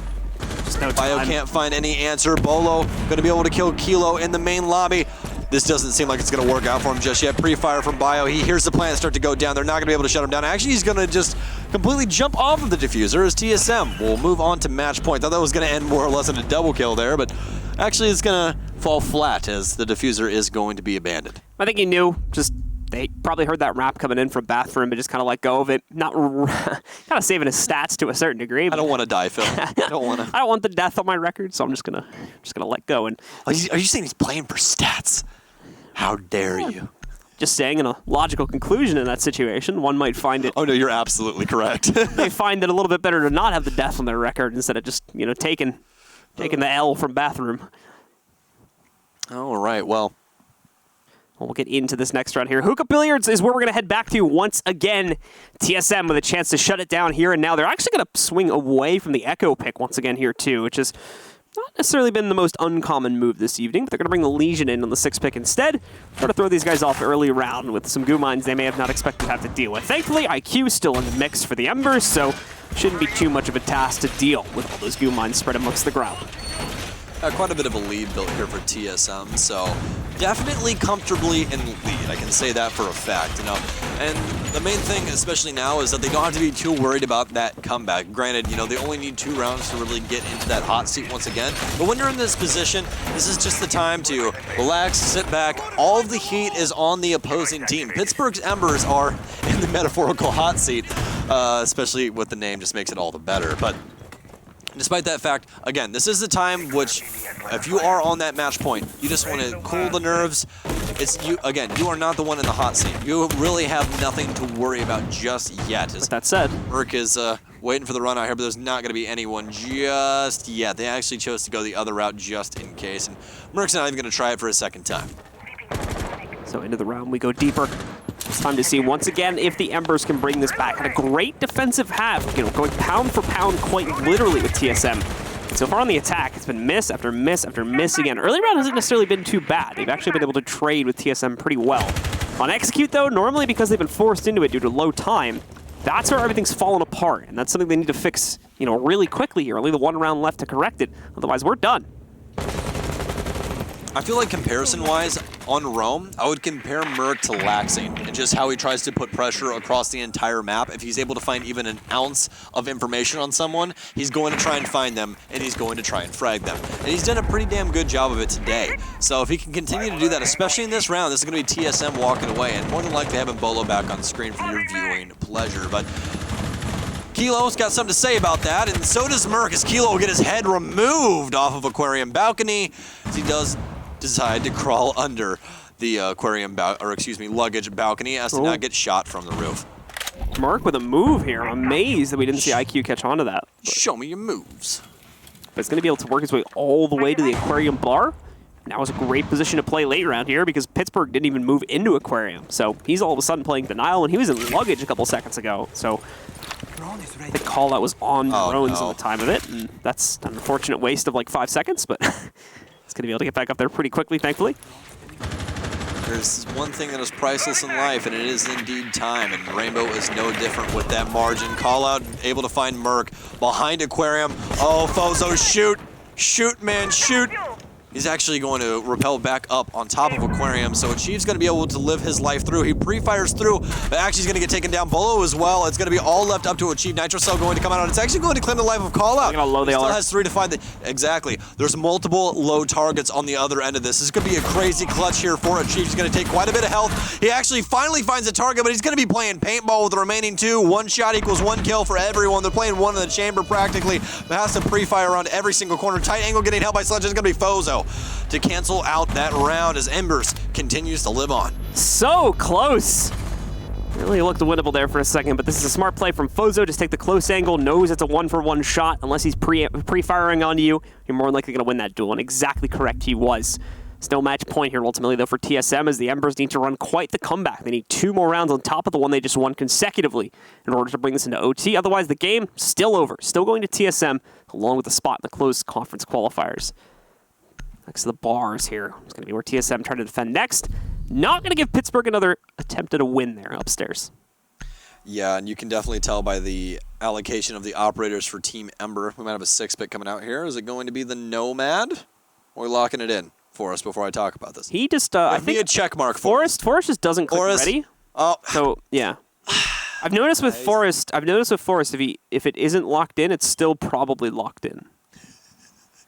Just no Bio time. can't find any answer. Bolo going to be able to kill Kilo in the main lobby. This doesn't seem like it's going to work out for him just yet. Pre-fire from Bio. He hears the plant start to go down. They're not going to be able to shut him down. Actually, he's going to just completely jump off of the diffuser as TSM will move on to match point. Thought that was going to end more or less in a double kill there, but actually it's going to fall flat as the diffuser is going to be abandoned. I think he knew, just they probably heard that rap coming in from Bathroom, but just kind of let go of it. Not kind of saving his stats to a certain degree. I don't want to die, Phil. I don't want to. I don't want the death on my record, so I'm just gonna let go. And are you saying he's playing for stats? How dare you? Just saying, in a logical conclusion in that situation, one might find it. Oh no, you're absolutely correct. They find it a little bit better to not have the death on their record instead of just taking the L from Bathroom. All right, well. We'll get into this next round here. Hookah Billiards is where we're going to head back to once again. TSM with a chance to shut it down here and now. They're actually going to swing away from the Echo pick once again here too, which has not necessarily been the most uncommon move this evening, but they're going to bring the Legion in on the 6th pick instead. Try to throw these guys off early round with some goo mines they may have not expected to have to deal with. Thankfully, IQ still in the mix for the Embers, so shouldn't be too much of a task to deal with all those goo mines spread amongst the ground. Quite a bit of a lead built here for TSM, so definitely comfortably in lead. I can say that for a fact, And the main thing, especially now, is that they don't have to be too worried about that comeback. Granted, they only need 2 rounds to really get into that hot seat once again. But when you're in this position, this is just the time to relax, sit back. All of the heat is on the opposing team. Pittsburgh's Embers are in the metaphorical hot seat, especially with the name, just makes it all the better. But despite that fact, again, this is the time which, if you are on that match point, you just want to cool the nerves. You are not the one in the hot seat. You really have nothing to worry about just yet. With that said, Merc is waiting for the run out here, but there's not going to be anyone just yet. They actually chose to go the other route just in case, and Merc's not even going to try it for a second time. So into the round we go deeper. It's time to see once again if the Embers can bring this back. Had a great defensive half, going pound for pound quite literally with TSM. And so far on the attack, it's been miss after miss after miss again. Early round hasn't necessarily been too bad. They've actually been able to trade with TSM pretty well. On Execute though, normally because they've been forced into it due to low time, that's where everything's fallen apart. And that's something they need to fix, really quickly here. Only the 1 round left to correct it. Otherwise, we're done. I feel like comparison-wise, on Rome, I would compare Merc to Laxing and just how he tries to put pressure across the entire map. If he's able to find even an ounce of information on someone, he's going to try and find them, and he's going to try and frag them. And he's done a pretty damn good job of it today. So if he can continue to do that, especially in this round, this is going to be TSM walking away, and more than likely having Bolo back on screen for your viewing pleasure. But Kilo's got something to say about that, and so does Merc, as Kilo will get his head removed off of Aquarium balcony, as he does decide to crawl under the luggage balcony as to not get shot from the roof. Merc with a move here. I'm amazed that we didn't see IQ catch on to that. Show me your moves. But it's going to be able to work his way all the way to the Aquarium bar. Now is a great position to play late round here because Pittsburgh didn't even move into Aquarium. So he's all of a sudden playing Denial when he was in luggage a couple seconds ago. So the call that was on drones at the time of it. And that's an unfortunate waste of like 5 seconds, but it's going to be able to get back up there pretty quickly, thankfully. There's one thing that is priceless in life, and it is indeed time, and Rainbow is no different with that margin. Call out, able to find Merc behind Aquarium. Oh, Fozo, shoot! Shoot, man, shoot! He's actually going to rappel back up on top of Aquarium, so Achieve's going to be able to live his life through. He pre-fires through, but actually he's going to get taken down. Bolo as well. It's going to be all left up to Achieve. Nitro Cell going to come out, and it's actually going to claim the life of Callout. Look how low they still are. has 3 to 5. Exactly. There's multiple low targets on the other end of this. This is going to be a crazy clutch here for Achieve. He's going to take quite a bit of health. He actually finally finds a target, but he's going to be playing paintball with the remaining 2. 1 shot equals 1 kill for everyone. They're playing 1 in the chamber practically, but has to pre-fire around every single corner. Tight angle getting held by Sledge. It's going to be Fozo to cancel out that round as Embers continues to live on. So close. Really looked winnable there for a second, but this is a smart play from Fozo. Just take the close angle, knows it's a 1-for-1 shot. Unless he's pre-firing onto you, you're more than likely going to win that duel, and exactly correct he was. Still match point here ultimately, though, for TSM, as the Embers need to run quite the comeback. They need 2 more rounds on top of the one they just won consecutively in order to bring this into OT. Otherwise, the game still over. Still going to TSM, along with the spot in the closed conference qualifiers. Next to the bars here. It's going to be where TSM try to defend next. Not going to give Pittsburgh another attempt at a win there upstairs. Yeah, and you can definitely tell by the allocation of the operators for Team Ember. We might have a 6-pick coming out here. Is it going to be the Nomad? Or are we locking it in for us before I talk about this? He just, I think a check mark. Forrest just doesn't click ready. Oh. So, yeah. I've noticed with Forrest, if it isn't locked in, it's still probably locked in.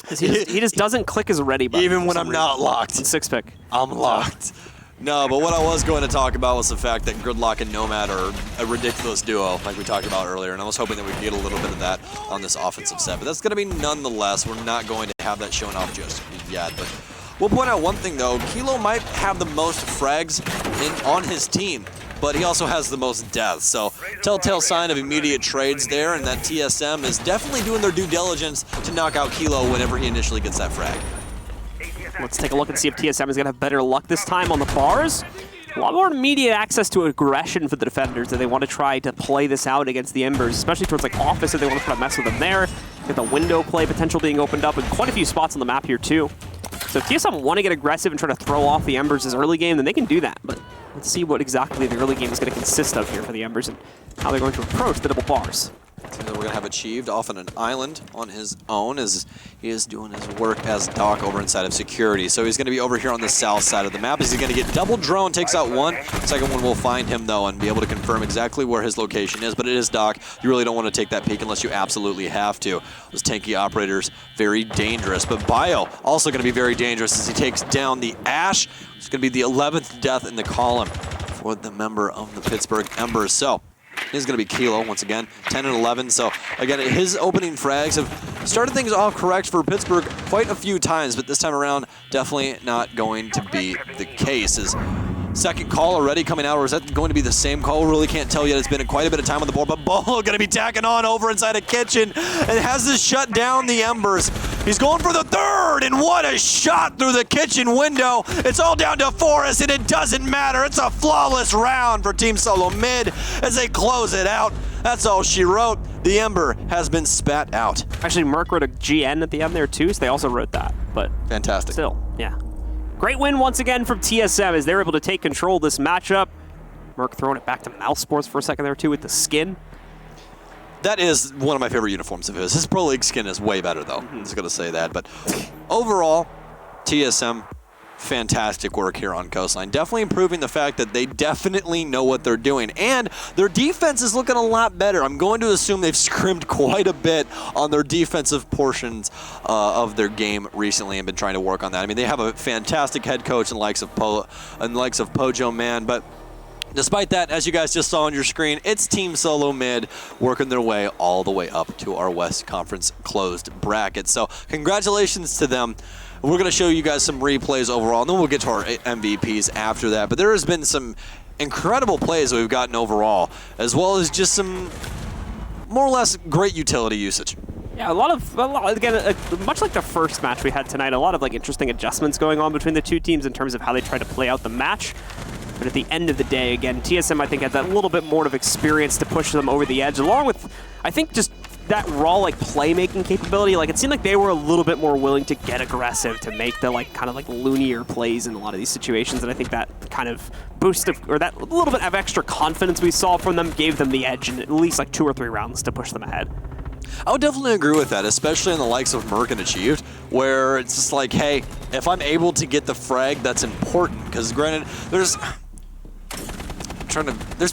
He just doesn't click his ready button. Even when I'm not locked. 6-pick. I'm locked. No, but what I was going to talk about was the fact that Gridlock and Nomad are a ridiculous duo, like we talked about earlier, and I was hoping that we could get a little bit of that on this offensive set. But that's going to be nonetheless. We're not going to have that shown off just yet. But we'll point out one thing, though. Kilo might have the most frags on his team, but he also has the most deaths. So telltale sign of immediate trades there, and that TSM is definitely doing their due diligence to knock out Kilo whenever he initially gets that frag. Let's take a look and see if TSM is going to have better luck this time on the bars. A lot more immediate access to aggression for the defenders that they want to try to play this out against the Embers, especially towards like Office if they want to try to mess with them there. Get the window play potential being opened up, and quite a few spots on the map here too. So if TSM want to get aggressive and try to throw off the Embers' early game, then they can do that. But let's see what exactly the early game is going to consist of here for the Embers and how they're going to approach the double bars. That we're going to have Achieved off on an island on his own as he is doing his work as Doc over inside of security. So he's going to be over here on the south side of the map. Is he going to get double drone, takes out one. Second one will find him, though, and be able to confirm exactly where his location is. But it is Doc. You really don't want to take that peek unless you absolutely have to. Those tanky operators, very dangerous. But Bio, also going to be very dangerous as he takes down the Ash. It's going to be the 11th death in the column for the member of the Pittsburgh Embers. So he's going to be Kilo once again, 10 and 11. So again, his opening frags have started things off correct for Pittsburgh quite a few times, but this time around, definitely not going to be the case. His second call already coming out, or is that going to be the same call? We really can't tell yet. It's been quite a bit of time on the board, but Bolo going to be tacking on over inside a kitchen and has this shut down the Embers. He's going for the third, and what a shot through the kitchen window. It's all down to Forrest, and it doesn't matter. It's a flawless round for Team SoloMid as they close it out. That's all she wrote. The Ember has been spat out. Actually, Merc wrote a GN at the end there too, so they also wrote that. But fantastic. Still, yeah. Great win once again from TSM as they're able to take control of this matchup. Merc throwing it back to Mouse Sports for a second there too with the skin. That is one of my favorite uniforms of his. His Pro League skin is way better, though. I'm just going to say that. But overall, TSM, fantastic work here on Coastline. Definitely improving the fact that they definitely know what they're doing. And their defense is looking a lot better. I'm going to assume they've scrimmed quite a bit on their defensive portions of their game recently and been trying to work on that. I mean, they have a fantastic head coach and likes of Pojo Man, but despite that, as you guys just saw on your screen, it's Team SoloMid working their way all the way up to our West Conference closed bracket. So congratulations to them. We're going to show you guys some replays overall, and then we'll get to our MVPs after that. But there has been some incredible plays that we've gotten overall, as well as just some more or less great utility usage. Yeah, a lot again, much like the first match we had tonight, a lot of like interesting adjustments going on between the two teams in terms of how they try to play out the match. But at the end of the day, again, TSM, I think, had that little bit more of experience to push them over the edge, along with, I think, just that raw, like, playmaking capability. Like, it seemed like they were a little bit more willing to get aggressive, to make the, like, kind of, like, loonier plays in a lot of these situations. And I think that kind of boost of, or that little bit of extra confidence we saw from them gave them the edge in at least, like, 2 or 3 rounds to push them ahead. I would definitely agree with that, especially in the likes of Merc and Achieved, where it's just like, hey, if I'm able to get the frag, that's important. Because granted, there's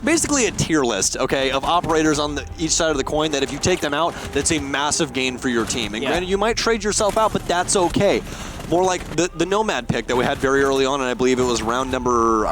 basically a tier list, okay, of operators on each side of the coin that if you take them out, that's a massive gain for your team. And granted, you might trade yourself out, but that's okay. More like the Nomad pick that we had very early on, and I believe it was round number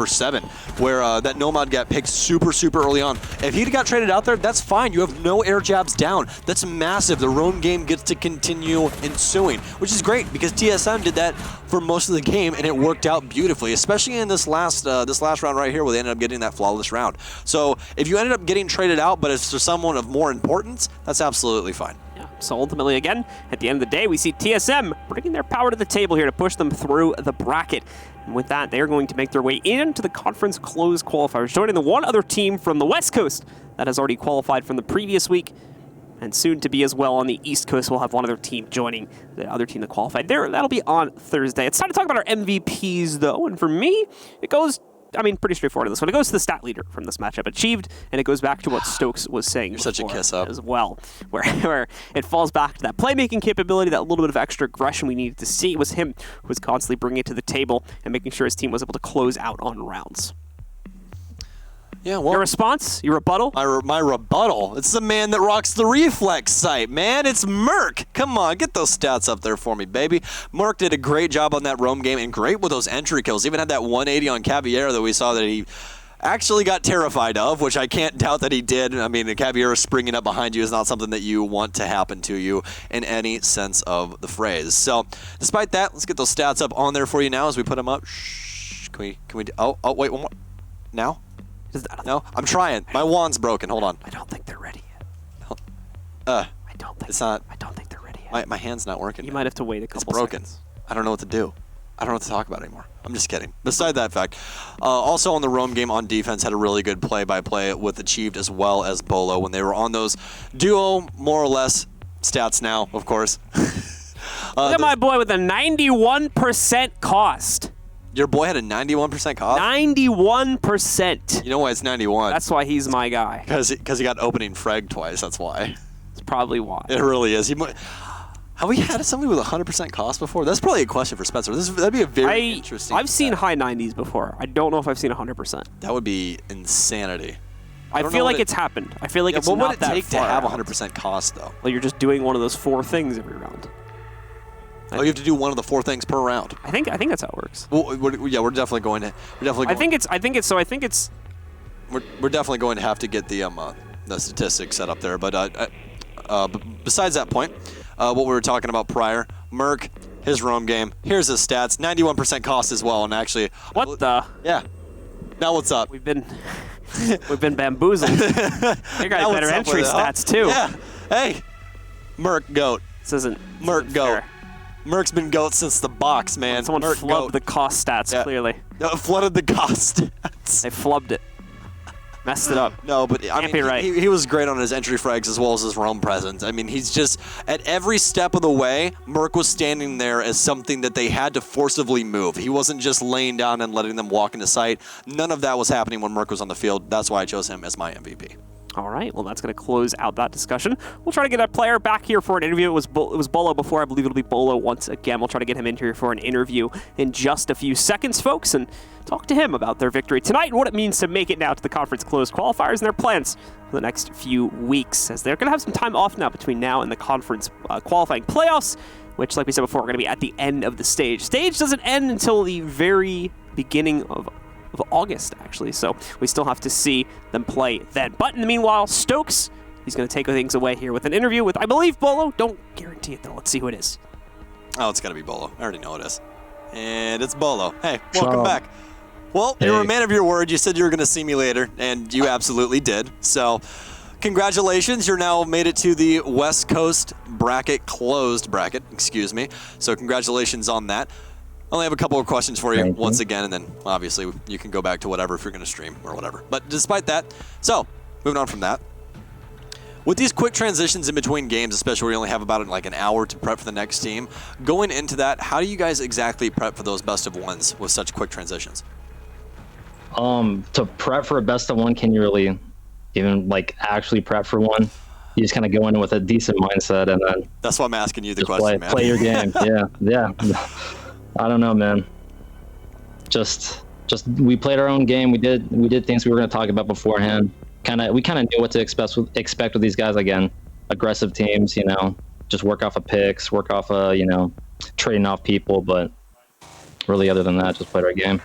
7, where that Nomad got picked super, super early on. If he got traded out there, that's fine. You have no air jabs down. That's massive. The roam game gets to continue ensuing, which is great because TSM did that for most of the game, and it worked out beautifully, especially in this last round right here where they ended up getting that flawless round. So if you ended up getting traded out, but it's for someone of more importance, that's absolutely fine. So ultimately, again, at the end of the day, we see TSM bringing their power to the table here to push them through the bracket. And with that, they're going to make their way into the conference closed qualifiers, joining the one other team from the West Coast that has already qualified from the previous week. And soon to be as well on the East Coast, we'll have one other team joining the other team that qualified there. That'll be on Thursday. It's time to talk about our MVPs, though. And for me, it goes... pretty straightforward in this one. It goes to the stat leader from this matchup, Achieved, and it goes back to what Stokes was saying You're such a kiss up. as well, where it falls back to that playmaking capability, that little bit of extra aggression we needed to see. It was him who was constantly bringing it to the table and making sure his team was able to close out on rounds. Yeah, well, your response? Your rebuttal? My rebuttal? It's the man that rocks the reflex sight, man. It's Merc. Come on, get those stats up there for me, baby. Merc did a great job on that roam game and great with those entry kills. Even had that 180 on Caviera that we saw that he actually got terrified of, which I can't doubt that he did. I mean, the Caviera springing up behind you is not something that you want to happen to you in any sense of the phrase. So, despite that, let's get those stats up on there for you now as we put them up. Shh, can we do, oh, wait, one more. Now? No, I'm trying. My wand's broken. Hold on. I don't think they're ready yet. I don't think they're ready yet. My hand's not working. You might have to wait a couple It's broken. seconds. I don't know what to do. I don't know what to talk about anymore. I'm just kidding. Beside that fact, also on the roam game on defense, had a really good play-by-play with Achieved as well as Bolo when they were on those duo, more or less, stats now, of course. Look at my boy with a 91% cost. Your boy had a 91% cost? 91%. You know why it's 91? That's why he's my guy. Because he got opening frag twice, that's why. That's probably why. It really is. Have we had somebody with 100% cost before? That's probably a question for Spencer. That'd be a very interesting I've seen high 90s before. I don't know if I've seen 100%. That would be insanity. I feel like it's happened. I feel like it's not that far. What would it take to have 100% cost, though? Well, you're just doing one of those 4 things every round. Oh, you have to do one of the 4 things per round. I think that's how it works. Well, we're definitely going to. I think it's. We're definitely going to have to get the statistics set up there. But besides that point, what we were talking about prior, Merc, his roam game. Here's his stats: 91% cost as well. And actually, what the? Yeah. Now what's up? We've been bamboozled. You got better entry stats too. Yeah. Hey, Merc goat. This isn't Merc goat. Fair. Merc's been GOAT since the box, man. Someone flubbed the cost stats, clearly. Flooded the cost stats. They flubbed it. Messed it up. No, but I mean, right. he was great on his entry frags as well as his roam presence. I mean, he's just, at every step of the way, Merc was standing there as something that they had to forcibly move. He wasn't just laying down and letting them walk into sight. None of that was happening when Merc was on the field. That's why I chose him as my MVP. All right, well, that's going to close out that discussion. We'll try to get a player back here for an interview. It was Bolo before. I believe it'll be Bolo once again. We'll try to get him in here for an interview in just a few seconds, folks, and talk to him about their victory tonight and what it means to make it now to the conference closed qualifiers and their plans for the next few weeks, as they're going to have some time off now between now and the conference qualifying playoffs, which, like we said before, are going to be at the end of the stage. Stage doesn't end until the very beginning of August, actually, so we still have to see them play then. But in the meanwhile, Stokes, he's going to take things away here with an interview with, I believe, Bolo. Don't guarantee it, though. Let's see who it is. Oh, it's got to be Bolo. I already know it is. And it's Bolo. Hey, welcome back. Well, you're a man of your word. You said you were going to see me later, and you absolutely did. So, congratulations. You're now made it to the West Coast closed bracket, excuse me. So, congratulations on that. I only have a couple of questions for you once again, and then obviously you can go back to whatever if you're going to stream or whatever. But despite that, so moving on from that, with these quick transitions in between games, especially where you only have about like an hour to prep for the next team, going into that, how do you guys exactly prep for those best of ones with such quick transitions? To prep for a best of one, can you really even like actually prep for one? you just kind of go in with a decent mindset, and then that's why I'm asking you the question, man. Play your game. Yeah. I don't know, man. Just we played our own game. We did things we were going to talk about beforehand. We kind of knew what to expect with these guys. Again, aggressive teams, just work off of picks, work off of, trading off people, but really other than that, just played our game.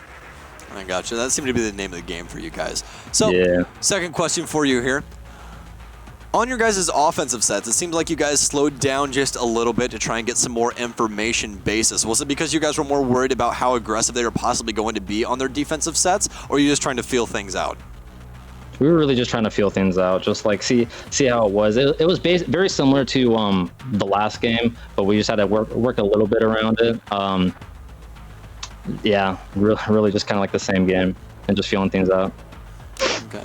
I gotcha. That seemed to be the name of the game for you guys. So, Second question for you here. On your guys' offensive sets, it seems like you guys slowed down just a little bit to try and get some more information basis. Was it because you guys were more worried about how aggressive they were possibly going to be on their defensive sets, or are you just trying to feel things out? We were really just trying to feel things out, just like see how it was. It was very similar to the last game, but we just had to work a little bit around it. Really just kind of like the same game and just feeling things out. Okay.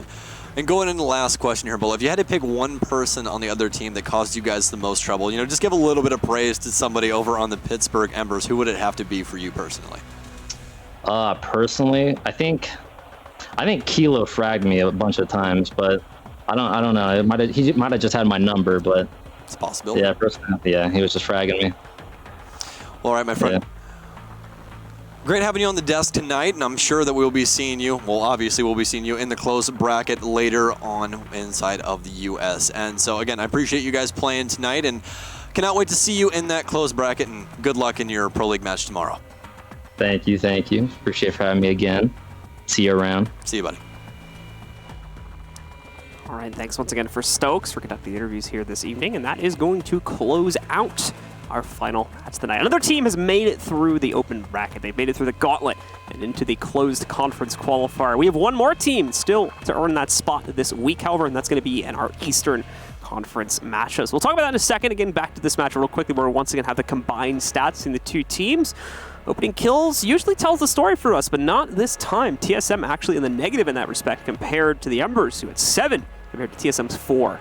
And going into the last question here, Bull, if you had to pick one person on the other team that caused you guys the most trouble, just give a little bit of praise to somebody over on the Pittsburgh Embers, who would it have to be for you personally? Personally, I think Kilo fragged me a bunch of times, but I don't know. He might have just had my number, but it's a possibility. Yeah, he was just fragging me. All right, my friend. Yeah. Great having you on the desk tonight, and I'm sure that we'll be seeing you. Well, obviously, we'll be seeing you in the closed bracket later on inside of the U.S. And so, again, I appreciate you guys playing tonight, and cannot wait to see you in that closed bracket. And good luck in your Pro League match tomorrow. Thank you. Appreciate for having me again. See you around. See you, buddy. All right, thanks once again for Stokes for conducting the interviews here this evening, and that is going to close out our final match tonight. Another team has made it through the open bracket. They've made it through the gauntlet and into the closed conference qualifier. We have one more team still to earn that spot this week, however, and that's going to be in our Eastern Conference matchups. We'll talk about that in a second. Again, back to this match real quickly, where we once again have the combined stats in the two teams. Opening kills usually tells the story for us, but not this time. TSM actually in the negative in that respect compared to the Embers, who had 7 compared to TSM's 4.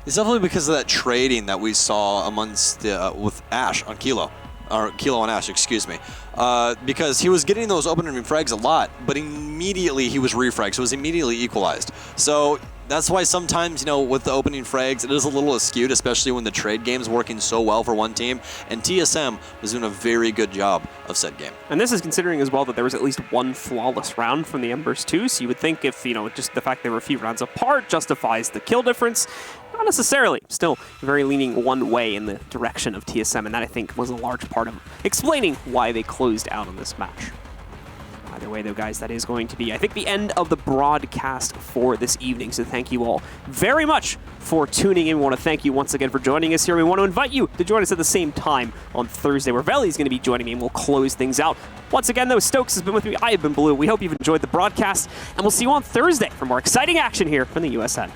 It's definitely because of that trading that we saw amongst with Ash on Kilo. Or Kilo and Ash, excuse me. Because he was getting those opening frags a lot, but immediately he was refragged, so it was immediately equalized. So that's why sometimes, with the opening frags, it is a little skewed, especially when the trade game's working so well for one team. And TSM was doing a very good job of said game. And this is considering as well that there was at least one flawless round from the Embers too, so you would think if, just the fact they were a few rounds apart justifies the kill difference. Not necessarily. Still very leaning one way in the direction of TSM, and that, I think, was a large part of explaining why they closed out on this match. Either way, though, guys, that is going to be, I think, the end of the broadcast for this evening. So thank you all very much for tuning in. We want to thank you once again for joining us here. We want to invite you to join us at the same time on Thursday, where Veli is going to be joining me, and we'll close things out. Once again, though, Stokes has been with me. I have been Blue. We hope you've enjoyed the broadcast, and we'll see you on Thursday for more exciting action here from the USN.